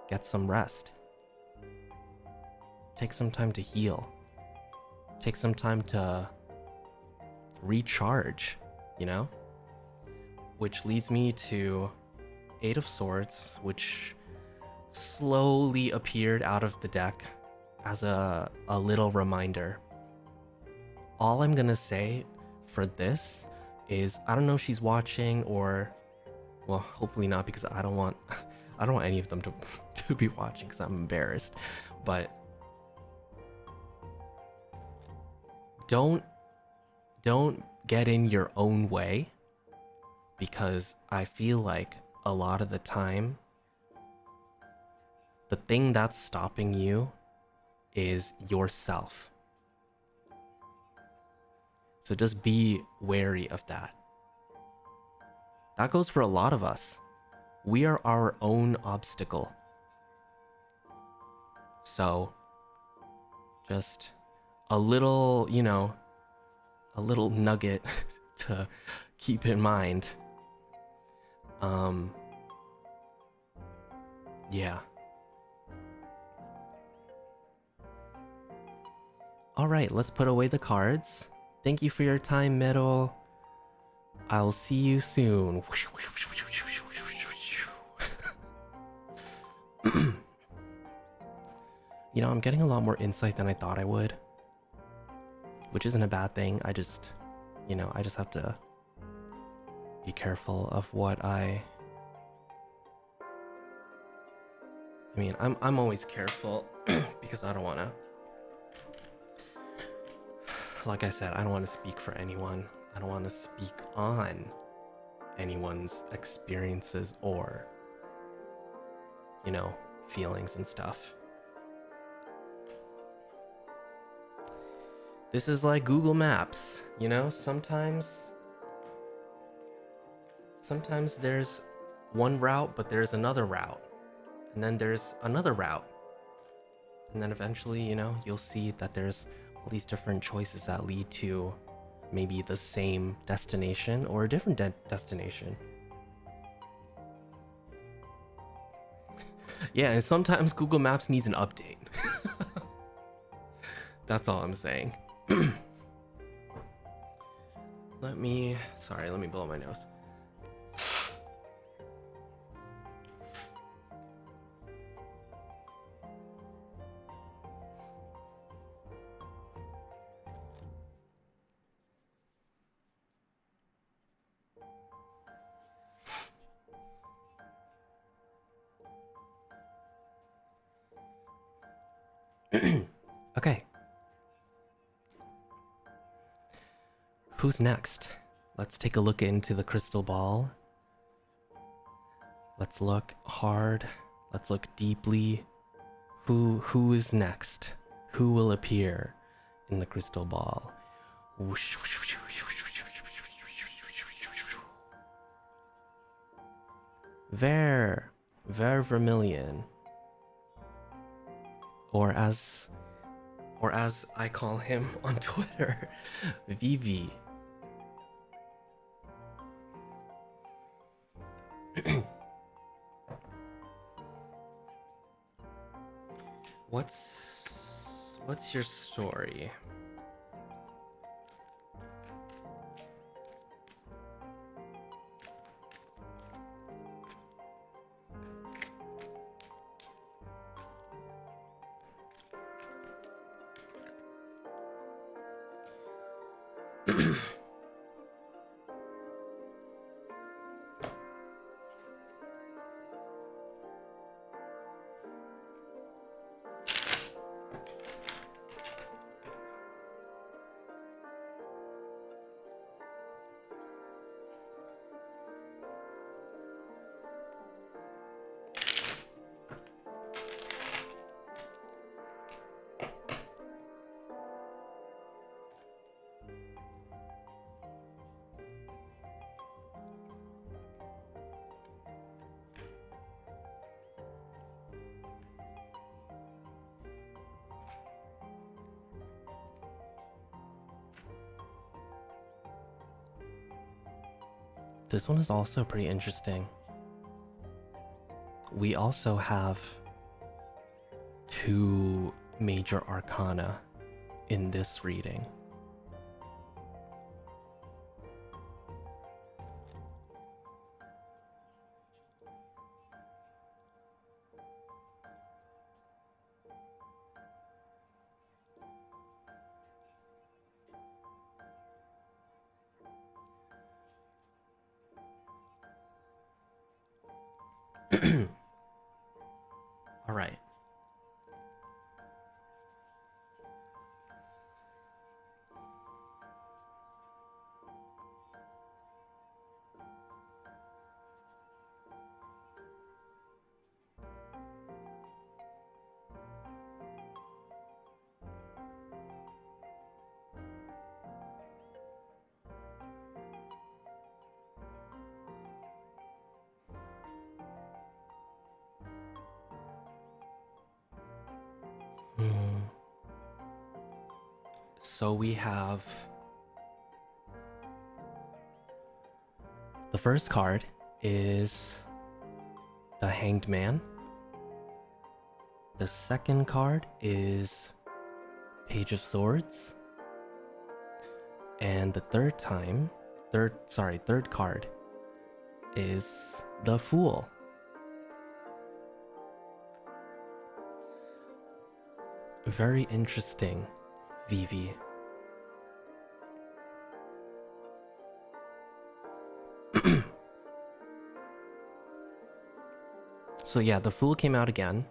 Get some rest. Take some time to heal. Take some time to recharge, you know? Which leads me to Eight of Swords, which slowly appeared out of the deck as a little reminder. All I'm gonna say for this is, I don't know if she's watching, or, well, hopefully not, because I don't want any of them to be watching, because I'm embarrassed. But don't get in your own way, because I feel like a lot of the time the thing that's stopping you is yourself. So just be wary of that. That goes for a lot of us. We are our own obstacle. So Just a little, you know, a little nugget to keep in mind. Yeah. All right, let's put away the cards. Thank you for your time, Metal. I'll see you soon. You know, I'm getting a lot more insight than I thought I would, which isn't a bad thing. I just, you know, I just have to be careful of what I mean, I'm always careful because I don't want to, like I said, I don't want to speak for anyone. I don't want to speak on anyone's experiences or, you know, feelings and stuff. This is like Google Maps, you know? Sometimes there's one route, but there's another route. And then there's another route. And then eventually, you know, you'll see that there's all these different choices that lead to maybe the same destination or a different destination. Yeah, and sometimes Google Maps needs an update. That's all I'm saying. Let me blow my nose. Okay. Who's next? Let's take a look into the crystal ball. Let's look hard. Let's look deeply. Who is next? Who will appear in the crystal ball? Vermilion. Or as I call him on Twitter, Vivi. What's your story? This one is also pretty interesting. We also have two major arcana in this reading. All right. So we have the first card is the Hanged Man. The second card is Page of Swords. And the third card is the Fool. Very interesting, Vivi. So yeah, the Fool came out again.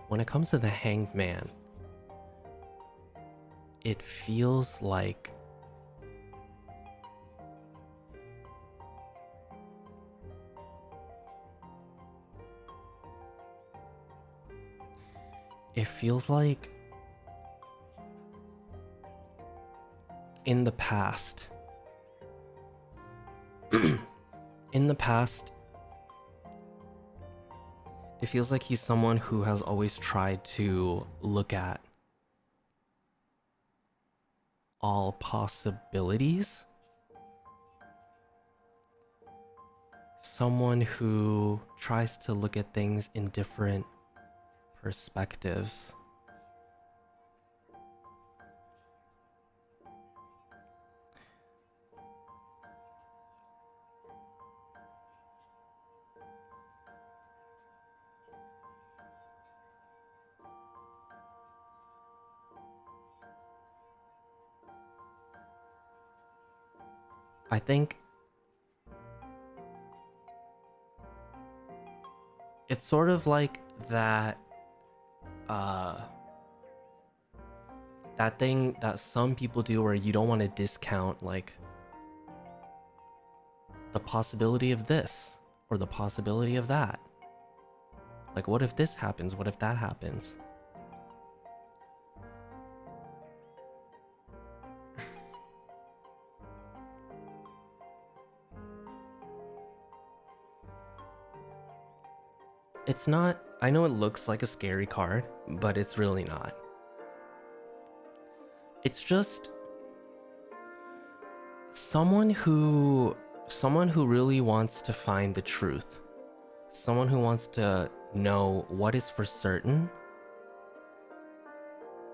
When it comes to the Hanged Man, it feels like in the past, it feels like he's someone who has always tried to look at all possibilities. Someone who tries to look at things in different perspectives. I think it's sort of like that that thing that some people do where you don't want to discount like the possibility of this or the possibility of that. Like, what if this happens? What if that happens? It's not, I know it looks like a scary card, but it's really not. It's just someone who really wants to find the truth. Someone who wants to know what is for certain,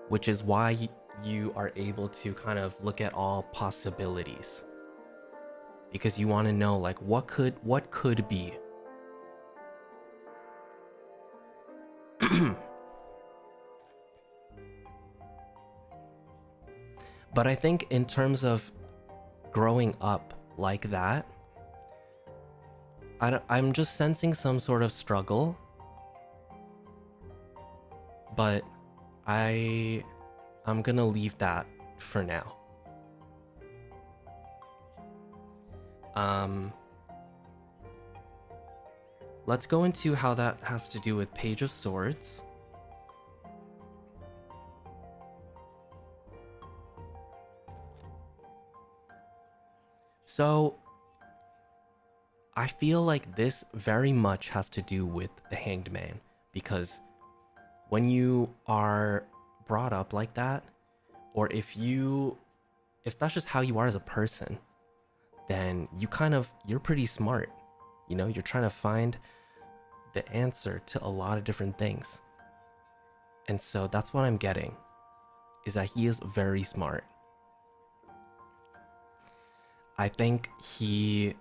which is why you are able to kind of look at all possibilities. Because you want to know like what could be. But I think in terms of growing up like that, I'm just sensing some sort of struggle. But I'm gonna leave that for now. Let's go into how that has to do with Page of Swords. So I feel like this very much has to do with the Hanged Man, because when you are brought up like that, or if that's just how you are as a person, then you're pretty smart. You know, you're trying to find the answer to a lot of different things. And so that's what I'm getting, is that he is very smart. I think he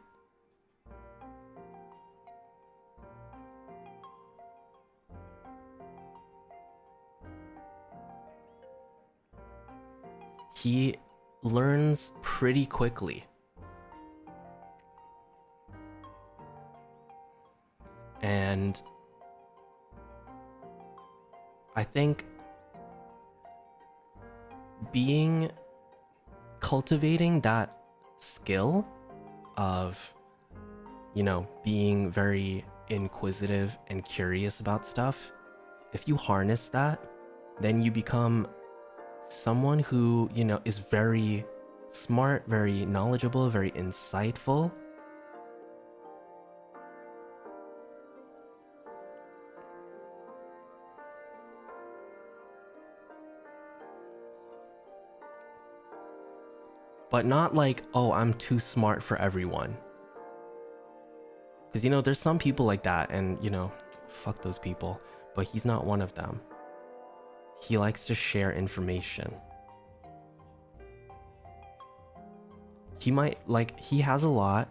learns pretty quickly. And I think cultivating that skill of, you know, being very inquisitive and curious about stuff, if you harness that, then you become someone who, you know, is very smart, very knowledgeable, very insightful. but not like, oh, I'm too smart for everyone. Because, you know, there's some people like that, and, you know, fuck those people. But he's not one of them. He likes to share information. He might, like, he has a lot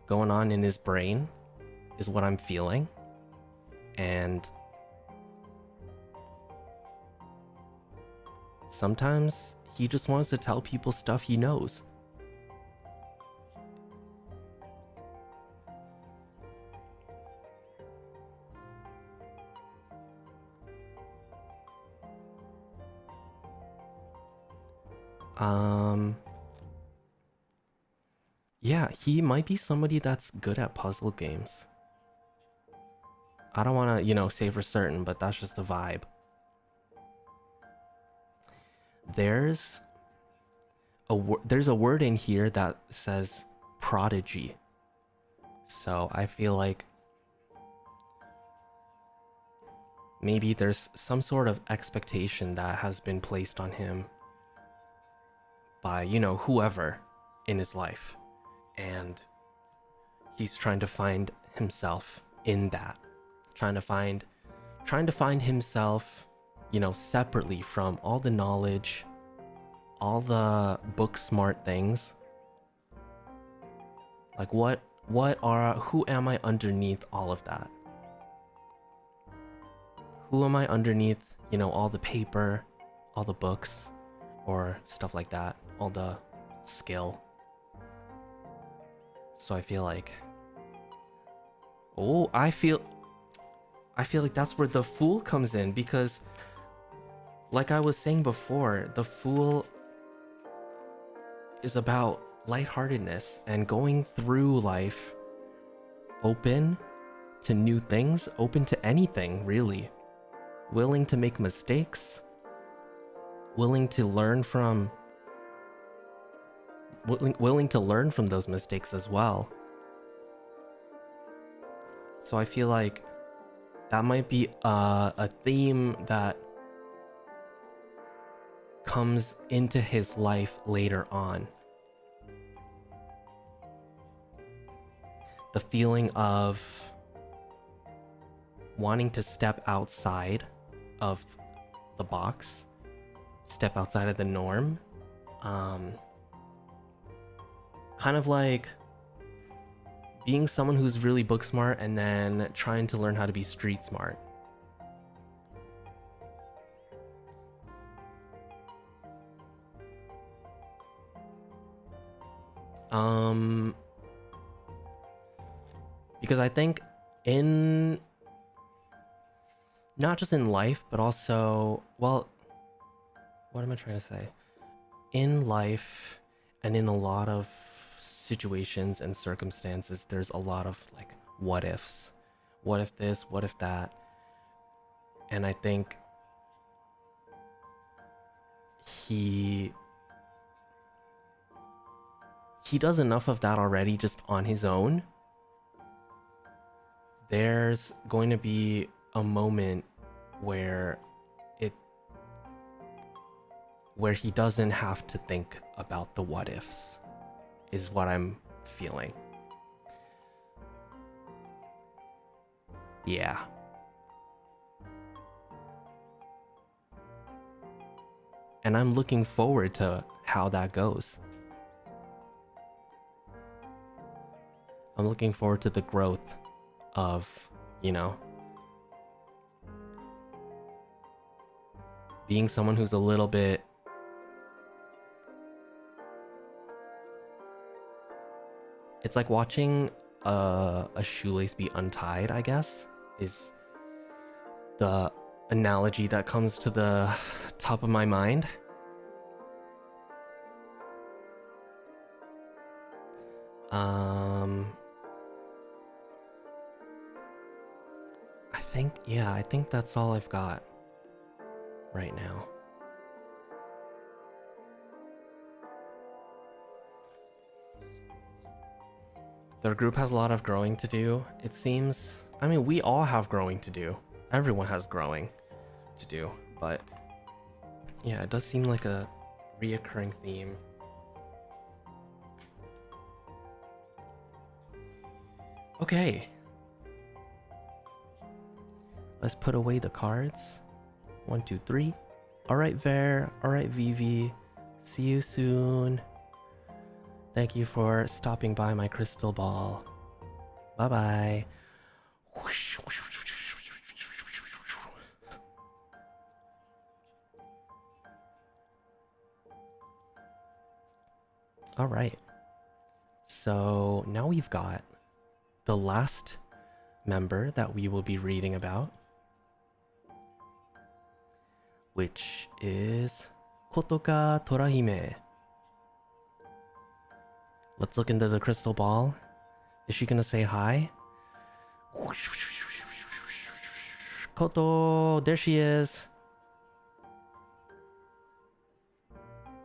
going on in his brain, is what I'm feeling. And sometimes he just wants to tell people stuff he knows. Yeah, he might be somebody that's good at puzzle games. I don't want to, you know, say for certain, but that's just the vibe. There's a word in here that says prodigy. So I feel like maybe there's some sort of expectation that has been placed on him by, you know, whoever in his life. And he's trying to find himself in that. Trying to find himself, you know, separately from all the knowledge, all the book smart things. Like who am I underneath all of that? Who am I underneath, you know, all the paper, all the books, or stuff like that, all the skill. So I feel like, oh, I feel like that's where the Fool comes in, because like I was saying before, the Fool is about lightheartedness and going through life open to new things, open to anything, really. Willing to make mistakes, willing to learn from those mistakes as well. So I feel like that might be a theme that comes into his life later on. The feeling of wanting to step outside of the box, step outside of the norm. Kind of like being someone who's really book smart and then trying to learn how to be street smart. Because I think in not just in life, but also, well, what am I trying to say? In life and in a lot of situations and circumstances, there's a lot of like what ifs. What if this? What if that? And I think he does enough of that already just on his own. There's going to be a moment where he doesn't have to think about the what ifs, is what I'm feeling. Yeah. And I'm looking forward to how that goes. I'm looking forward to the growth of, you know, being someone who's a little bit it's like watching a shoelace be untied, I guess, is the analogy that comes to the top of my mind. I think that's all I've got right now. Their group has a lot of growing to do, it seems. I mean, we all have growing to do. Everyone has growing to do, but yeah, it does seem like a reoccurring theme. Okay. Let's put away the cards. 1, 2, 3. Alright, Ver. Alright, Vivi. See you soon. Thank you for stopping by my crystal ball. Bye-bye. Alright. So now we've got the last member that we will be reading about, which is Kotoka Torahime. Let's look into the crystal ball. Is she gonna say hi? Koto, there she is.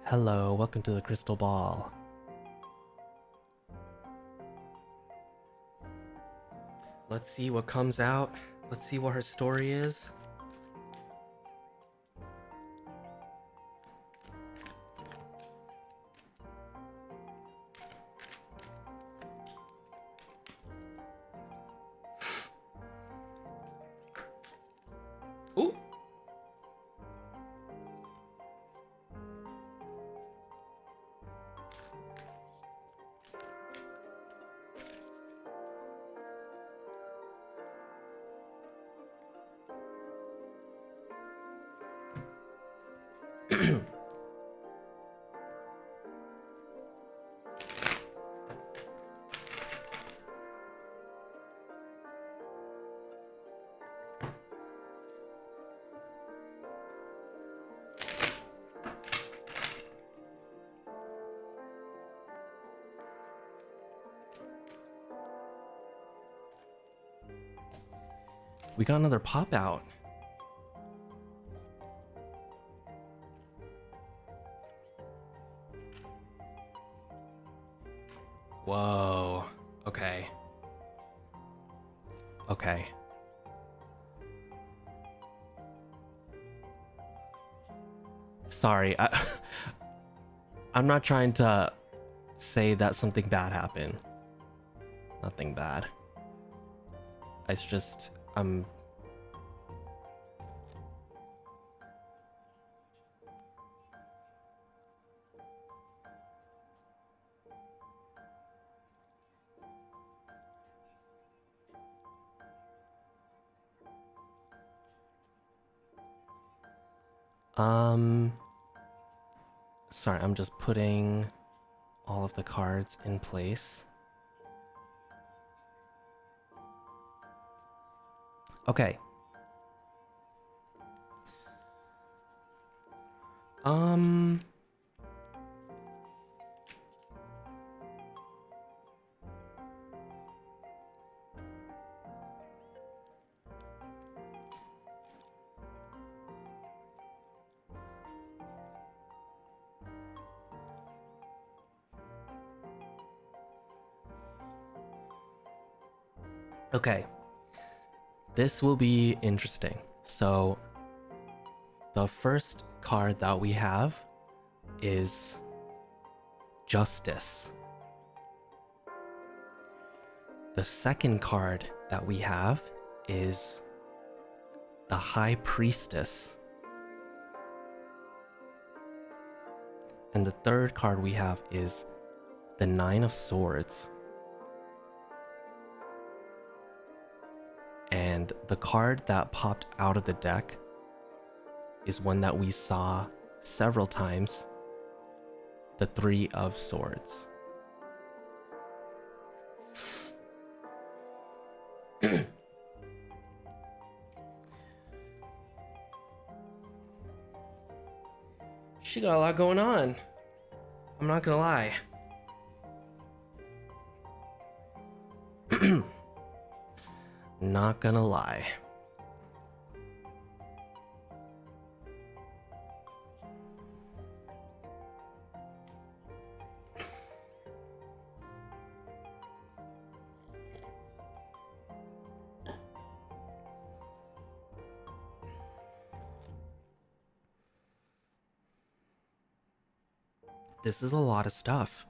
Hello, welcome to the crystal ball. Let's see what comes out. Let's see what her story is. Ooh. We got another pop out. Whoa. Okay. Okay. Sorry, I'm not trying to say that something bad happened. Nothing bad. It's just, sorry, I'm just putting all of the cards in place. Okay. Okay. This will be interesting. So, the first card that we have is Justice. The second card that we have is the High Priestess. And the third card we have is the Nine of Swords. And the card that popped out of the deck is one that we saw several times, the Three of Swords. She got a lot going on. I'm not gonna lie. Not gonna lie. This is a lot of stuff.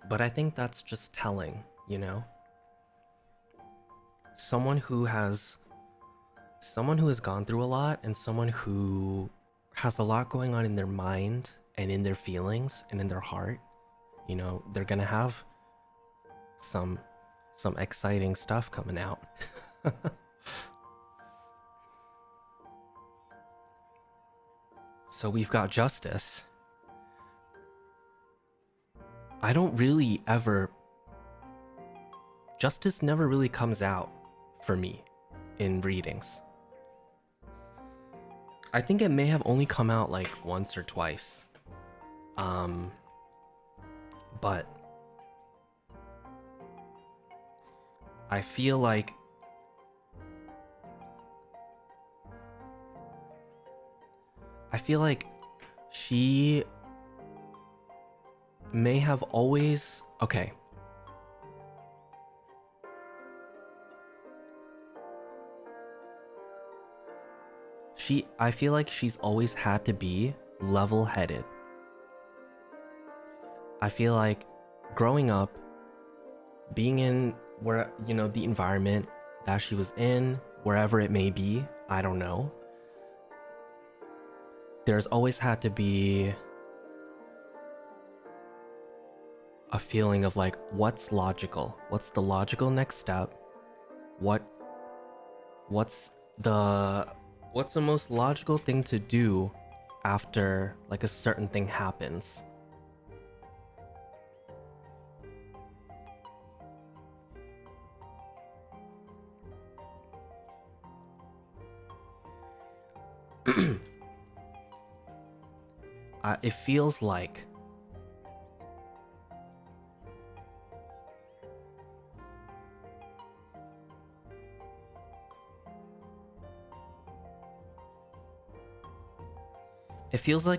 But I think that's just telling, you know? Someone who has gone through a lot, and someone who has a lot going on in their mind and in their feelings and in their heart, you know, they're gonna have some exciting stuff coming out. So we've got Justice. I don't really ever... Justice never really comes out for me in readings. I think it may have only come out like once or twice. But I feel like she may have always... Okay. I feel like she's always had to be level-headed. I feel like growing up, being in where, you know, the environment that she was in, wherever it may be, I don't know. There's always had to be a feeling of like, what's logical? What's the logical next step? What's the most logical thing to do after like a certain thing happens? It feels like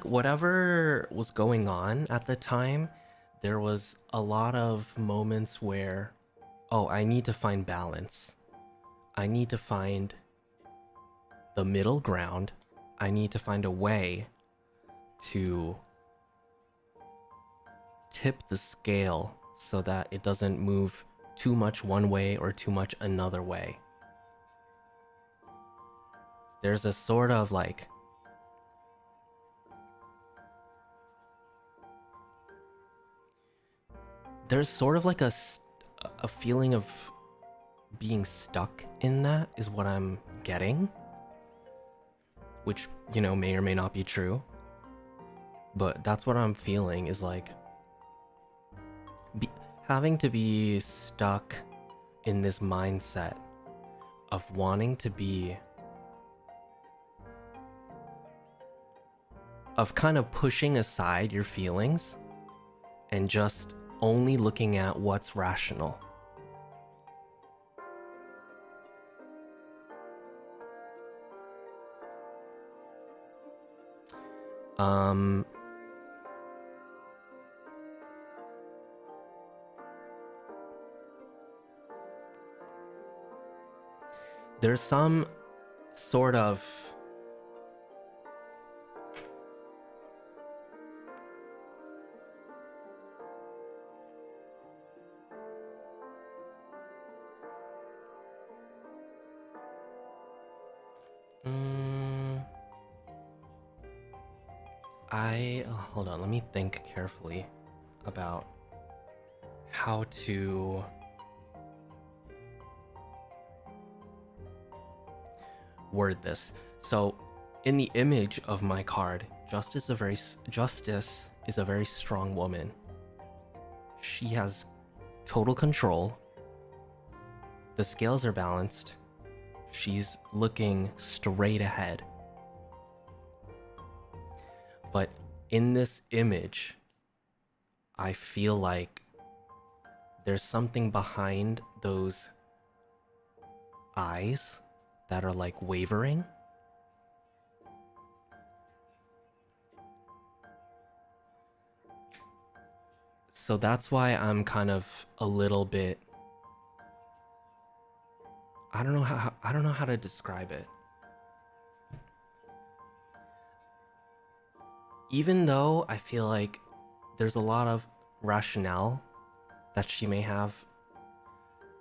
whatever was going on at the time, there was a lot of moments where, oh, I need to find balance. I need to find the middle ground. I need to find a way to tip the scale so that it doesn't move too much one way or too much another way. There's a sort of like... There's sort of like a feeling of being stuck in that is what I'm getting. Which, you know, may or may not be true. But that's what I'm feeling, is like having to be stuck in this mindset of wanting to be, of kind of pushing aside your feelings and just only looking at what's rational. There's some sort of hold on, let me think carefully about how to word this. So, in the image of my card, Justice is a very strong woman. She has total control. The scales are balanced. She's looking straight ahead. But in this image, I feel like there's something behind those eyes that are like wavering. So that's why I'm kind of a little bit... I don't know how to describe it. Even though I feel like there's a lot of rationale that she may have,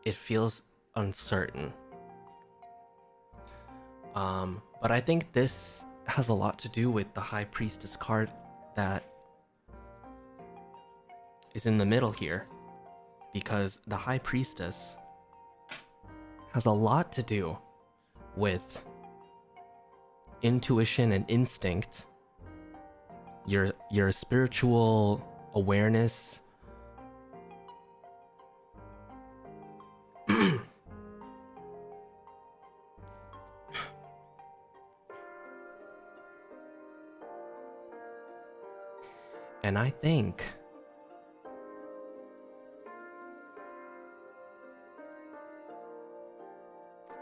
it feels uncertain. But I think this has a lot to do with the High Priestess card that is in the middle here, because the High Priestess has a lot to do with intuition and instinct, your spiritual awareness, and I think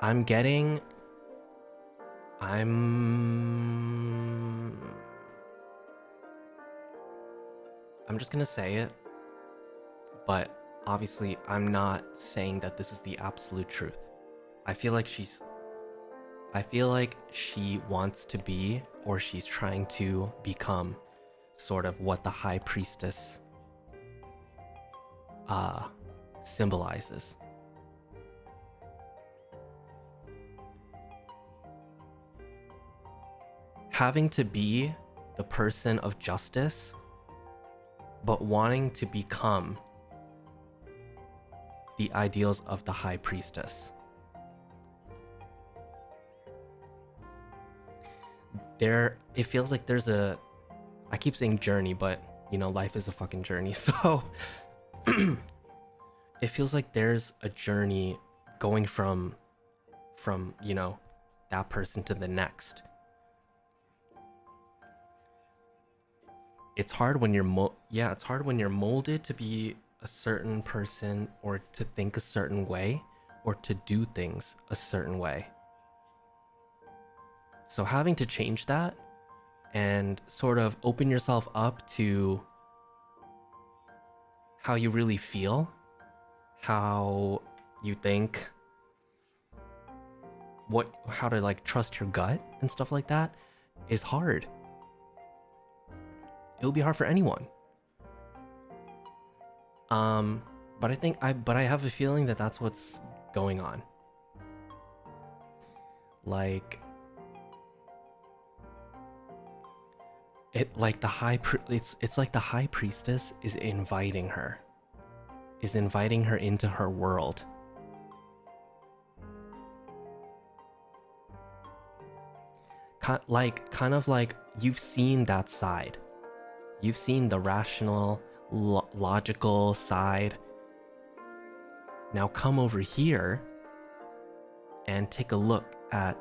I'm just gonna say it, but obviously I'm not saying that this is the absolute truth. I feel like she wants to be, or she's trying to become, sort of what the High Priestess symbolizes. Having to be the person of justice, but wanting to become the ideals of the High Priestess. It feels like there's I keep saying journey, but you know, life is a fucking journey. So it feels like there's a journey going from, you know, that person to the next. It's hard when you're it's hard when you're molded to be a certain person, or to think a certain way, or to do things a certain way. So having to change that and sort of open yourself up to how you really feel, how you think, how to like trust your gut and stuff like that is hard. It would be hard for anyone. But I have a feeling that that's what's going on. Like, it's like the High Priestess is inviting her into her world. Kind of like you've seen that side. You've seen the rational, logical side. Now come over here and take a look at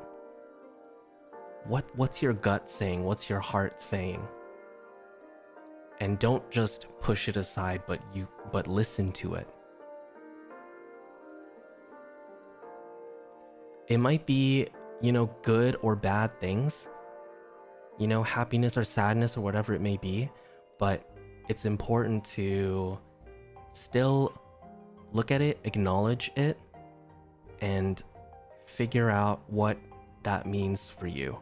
what's your gut saying, what's your heart saying. And don't just push it aside, but listen to it. It might be, you know, good or bad things, you know, happiness or sadness or whatever it may be, but it's important to still look at it, acknowledge it, and figure out what that means for you.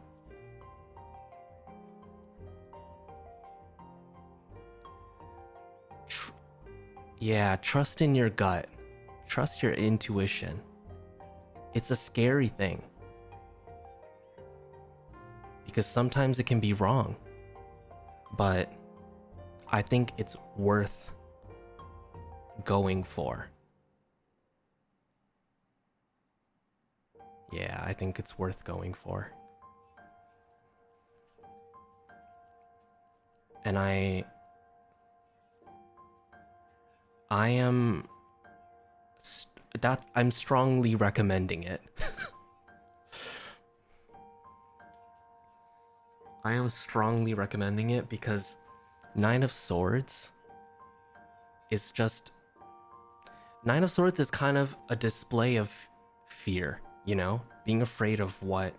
Trust in your gut. Trust your intuition. It's a scary thing, because sometimes it can be wrong, but I think it's worth going for. Yeah, I think it's worth going for. And I'm strongly recommending it. I am strongly recommending it because Nine of Swords is kind of a display of fear, you know? Being afraid of what?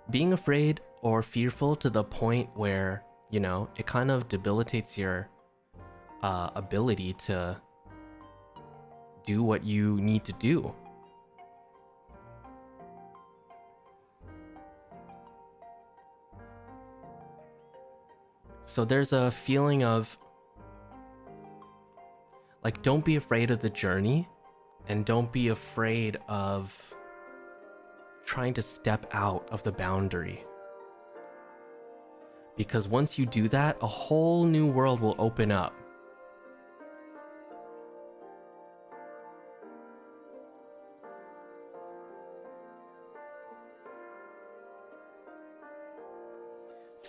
Being afraid or fearful to the point where, you know, it kind of debilitates your ability to do what you need to do. So there's a feeling of like, don't be afraid of the journey, and don't be afraid of trying to step out of the boundary. Because once you do that, a whole new world will open up.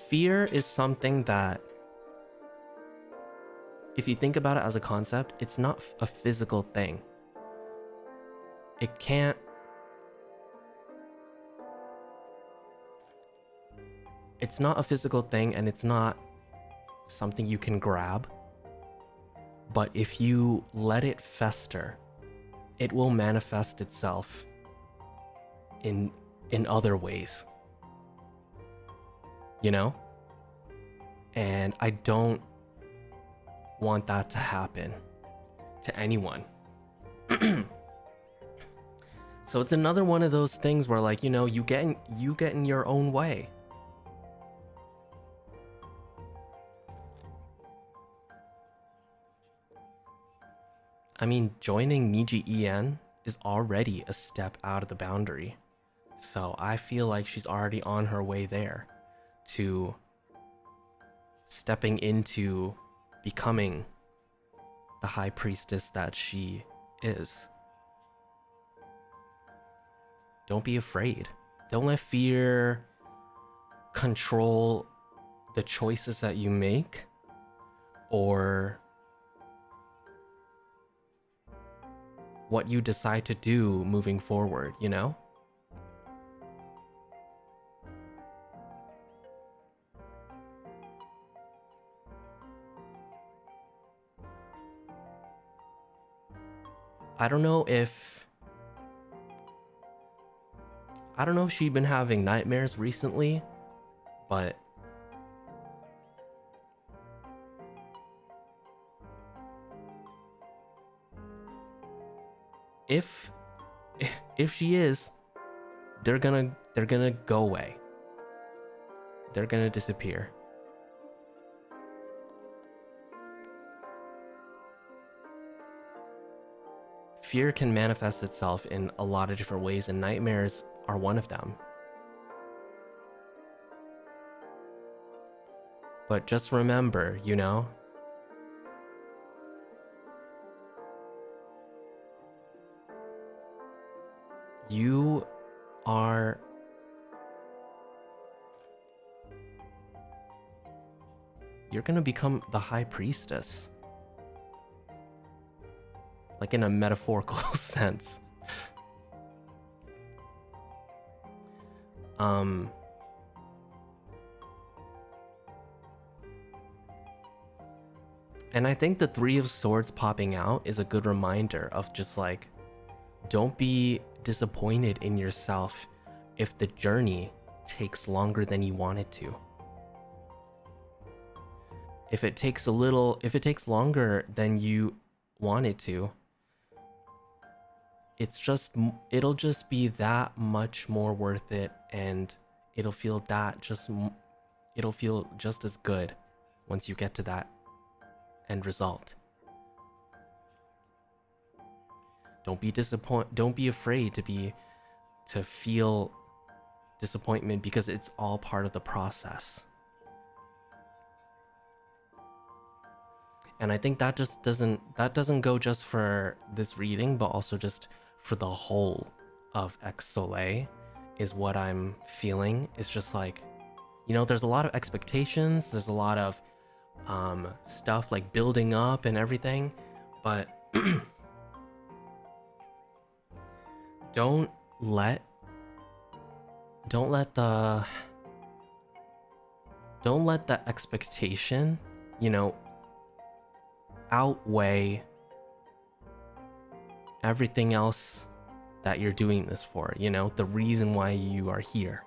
Fear is something that, if you think about it as a concept, it's not a physical thing. It can't... It's not a physical thing, and it's not something you can grab. But if you let it fester, it will manifest itself in other ways. You know? And I don't want that to happen to anyone. So it's another one of those things where, like, you know, you get in your own way. I mean, joining NIJISANJI En is already a step out of the boundary. So I feel like she's already on her way there to stepping into becoming the high priestess that she is. Don't be afraid. Don't let fear control the choices that you make, or what you decide to do moving forward, you know? I don't know if she's been having nightmares recently, but if she is, they're gonna go away. They're gonna disappear. Fear can manifest itself in a lot of different ways, and nightmares are one of them. But just remember, you know, you're gonna become the high priestess. Like, in a metaphorical sense. And I think the Three of Swords popping out is a good reminder of just like, don't be disappointed in yourself if the journey takes longer than you want it to. If it takes longer than you want it to, it'll just be that much more worth it, and it'll feel just as good once you get to that end result. Don't be afraid to feel disappointment, because it's all part of the process. And I think that doesn't go just for this reading, but also just for the whole of XSOLEIL, is what I'm feeling. It's just like, you know, there's a lot of expectations, there's a lot of stuff like building up and everything, but don't let the expectation, you know, outweigh everything else that you're doing this for, you know, the reason why you are here.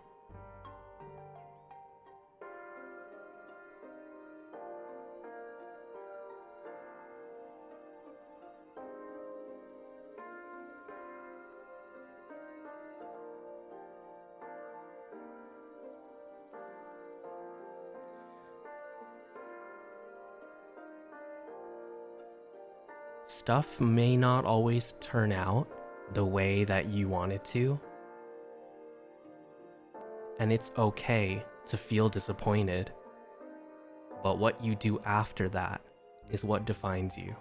stuff may not always turn out the way that you want it to. And it's okay to feel disappointed. But what you do after that is what defines you.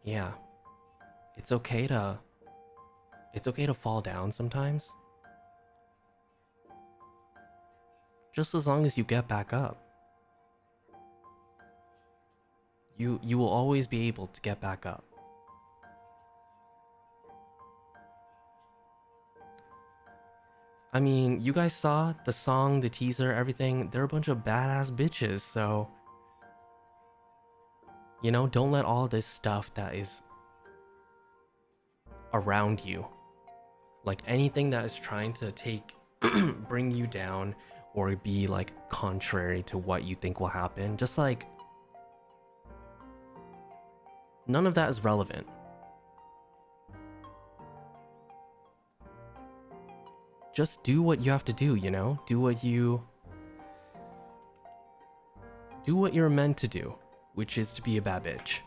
Yeah, it's okay to fall down sometimes. Just as long as you get back up. You will always be able to get back up. I mean, you guys saw the song, the teaser, everything. They're a bunch of badass bitches, so you know, don't let all this stuff that is around you, like anything that is trying to bring you down or be like contrary to what you think will happen, just like none of that is relevant. Just do what you have to do, you know? Do what you're meant to do, which is to be a bad bitch.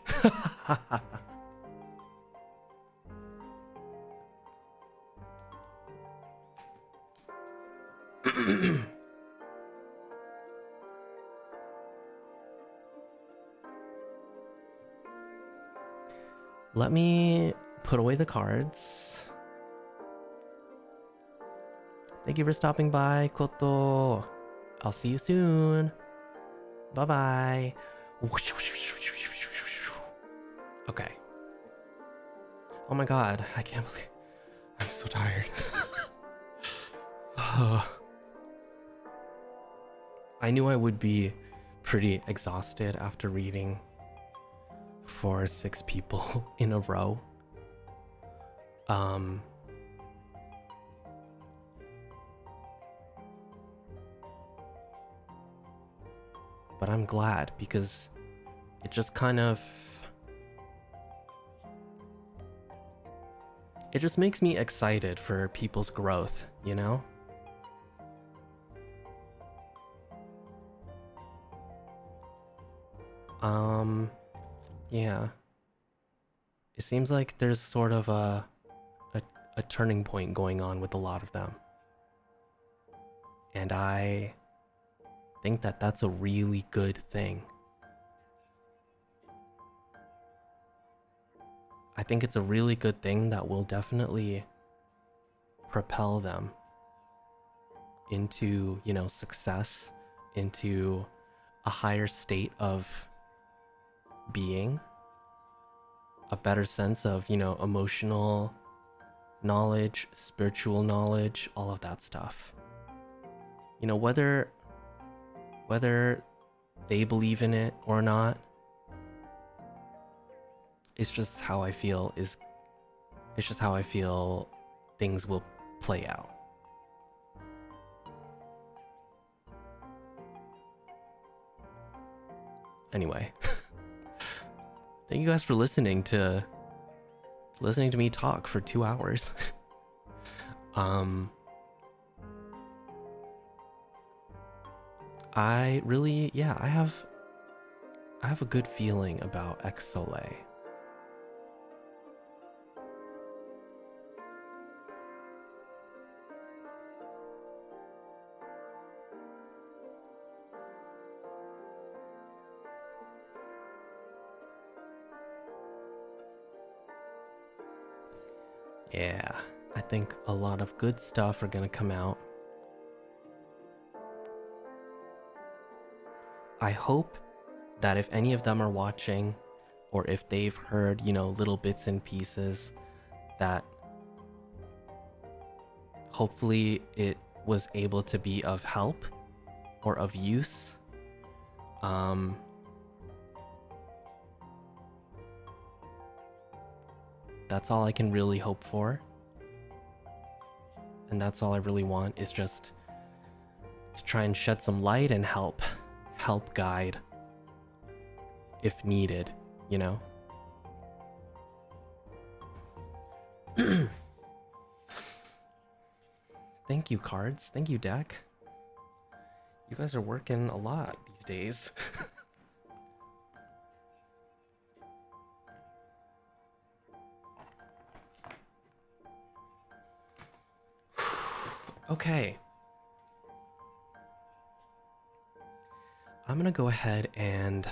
Let me put away the cards. Thank you for stopping by, Koto. I'll see you soon. Bye-bye. Okay. Oh my god, I can't believe I'm so tired. I knew I would be pretty exhausted after reading for 6 people in a row. But I'm glad because it just it just makes me excited for people's growth, you know? Yeah. It seems like there's sort of a turning point going on with a lot of them. And I think that that's a really good thing. I think it's a really good thing that will definitely propel them into, you know, success, into a higher state of being, a better sense of, you know, emotional knowledge, spiritual knowledge, all of that stuff. You know, whether they believe in it or not, it's just how I feel things will play out. Anyway, thank you guys for listening to me talk for 2 hours. I really, yeah, I have a good feeling about XSOLEIL. Yeah, I think a lot of good stuff are gonna come out. I hope that if any of them are watching, or if they've heard, you know, little bits and pieces, that hopefully it was able to be of help or of use. that's all I can really hope for. And that's all I really want, is just to try and shed some light and help guide if needed, you know? Thank you, cards. Thank you, deck. You guys are working a lot these days. Okay. I'm gonna go ahead and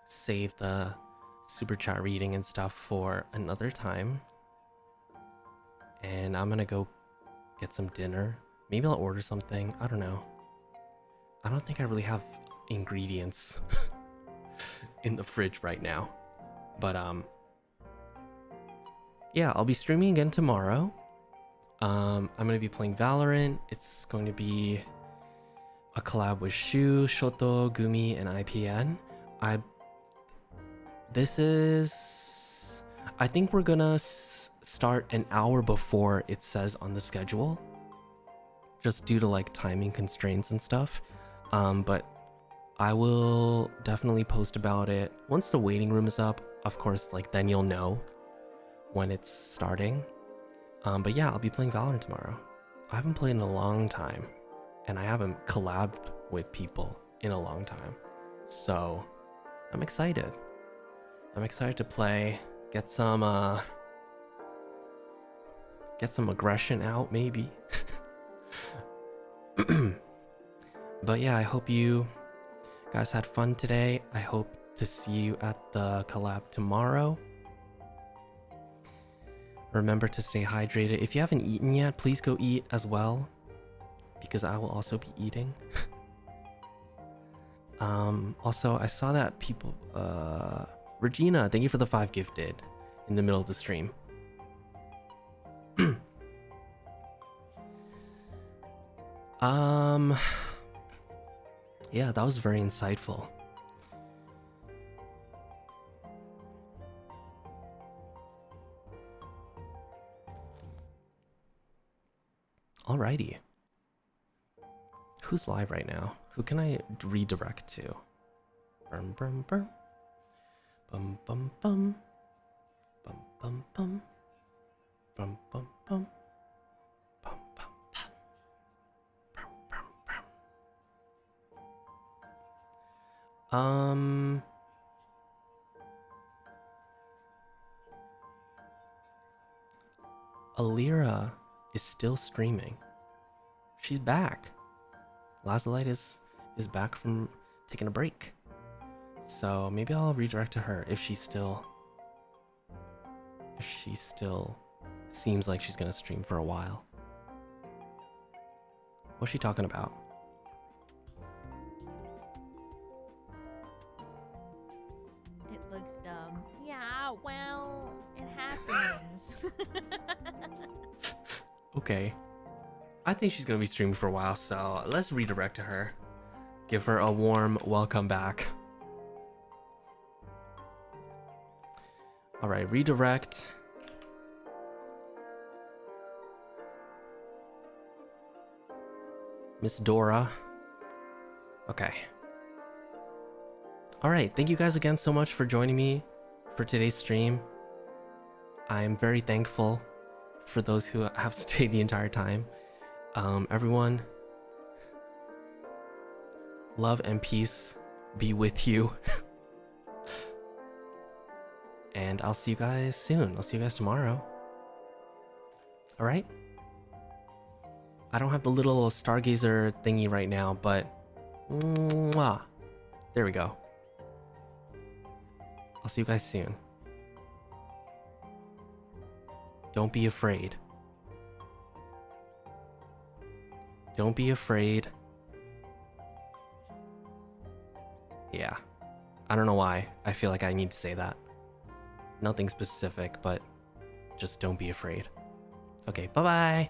save the super chat reading and stuff for another time. And I'm gonna go get some dinner. Maybe I'll order something. I don't know. I don't think I really have ingredients in the fridge right now. But yeah, I'll be streaming again tomorrow. I'm gonna be playing Valorant. It's going to be a collab with Shu, Shoto, Gumi, and IPN. I think we're gonna start an hour before it says on the schedule, just due to like timing constraints and stuff. But I will definitely post about it once the waiting room is up. Of course, like then you'll know when it's starting. But yeah, I'll be playing Valorant tomorrow. I haven't played in a long time, and I haven't collabed with people in a long time. So I'm excited. I'm excited to play, get some aggression out, maybe. But yeah, I hope you guys had fun today. I hope to see you at the collab tomorrow. Remember to stay hydrated. If you haven't eaten yet, please go eat as well, because I will also be eating. Also, I saw that people, Regina, thank you for the 5 gifted in the middle of the stream. Yeah, that was very insightful. Alrighty. Who's live right now? Who can I redirect to? Bum bum bum. Bum bum bum. Bum bum bum. Bum bum bum. Bum bum bum. Bum bum bum. Alira is still streaming. She's back. Lazalite is back from taking a break. So maybe I'll redirect to her if she still seems like she's gonna stream for a while. What's she talking about? It looks dumb. Yeah, well, it happens. Okay. I think she's gonna be streaming for a while, so let's redirect to her. Give her a warm welcome back. Alright, redirect. Miss Dora. Okay. Alright, thank you guys again so much for joining me for today's stream. I'm very thankful for those who have stayed the entire time. Everyone, love and peace be with you. And I'll see you guys soon. I'll see you guys tomorrow. Alright? I don't have the little stargazer thingy right now, but mwah, there we go. I'll see you guys soon. Don't be afraid. Don't be afraid. Yeah. I don't know why. I feel like I need to say that. Nothing specific, but just don't be afraid. Okay, bye-bye.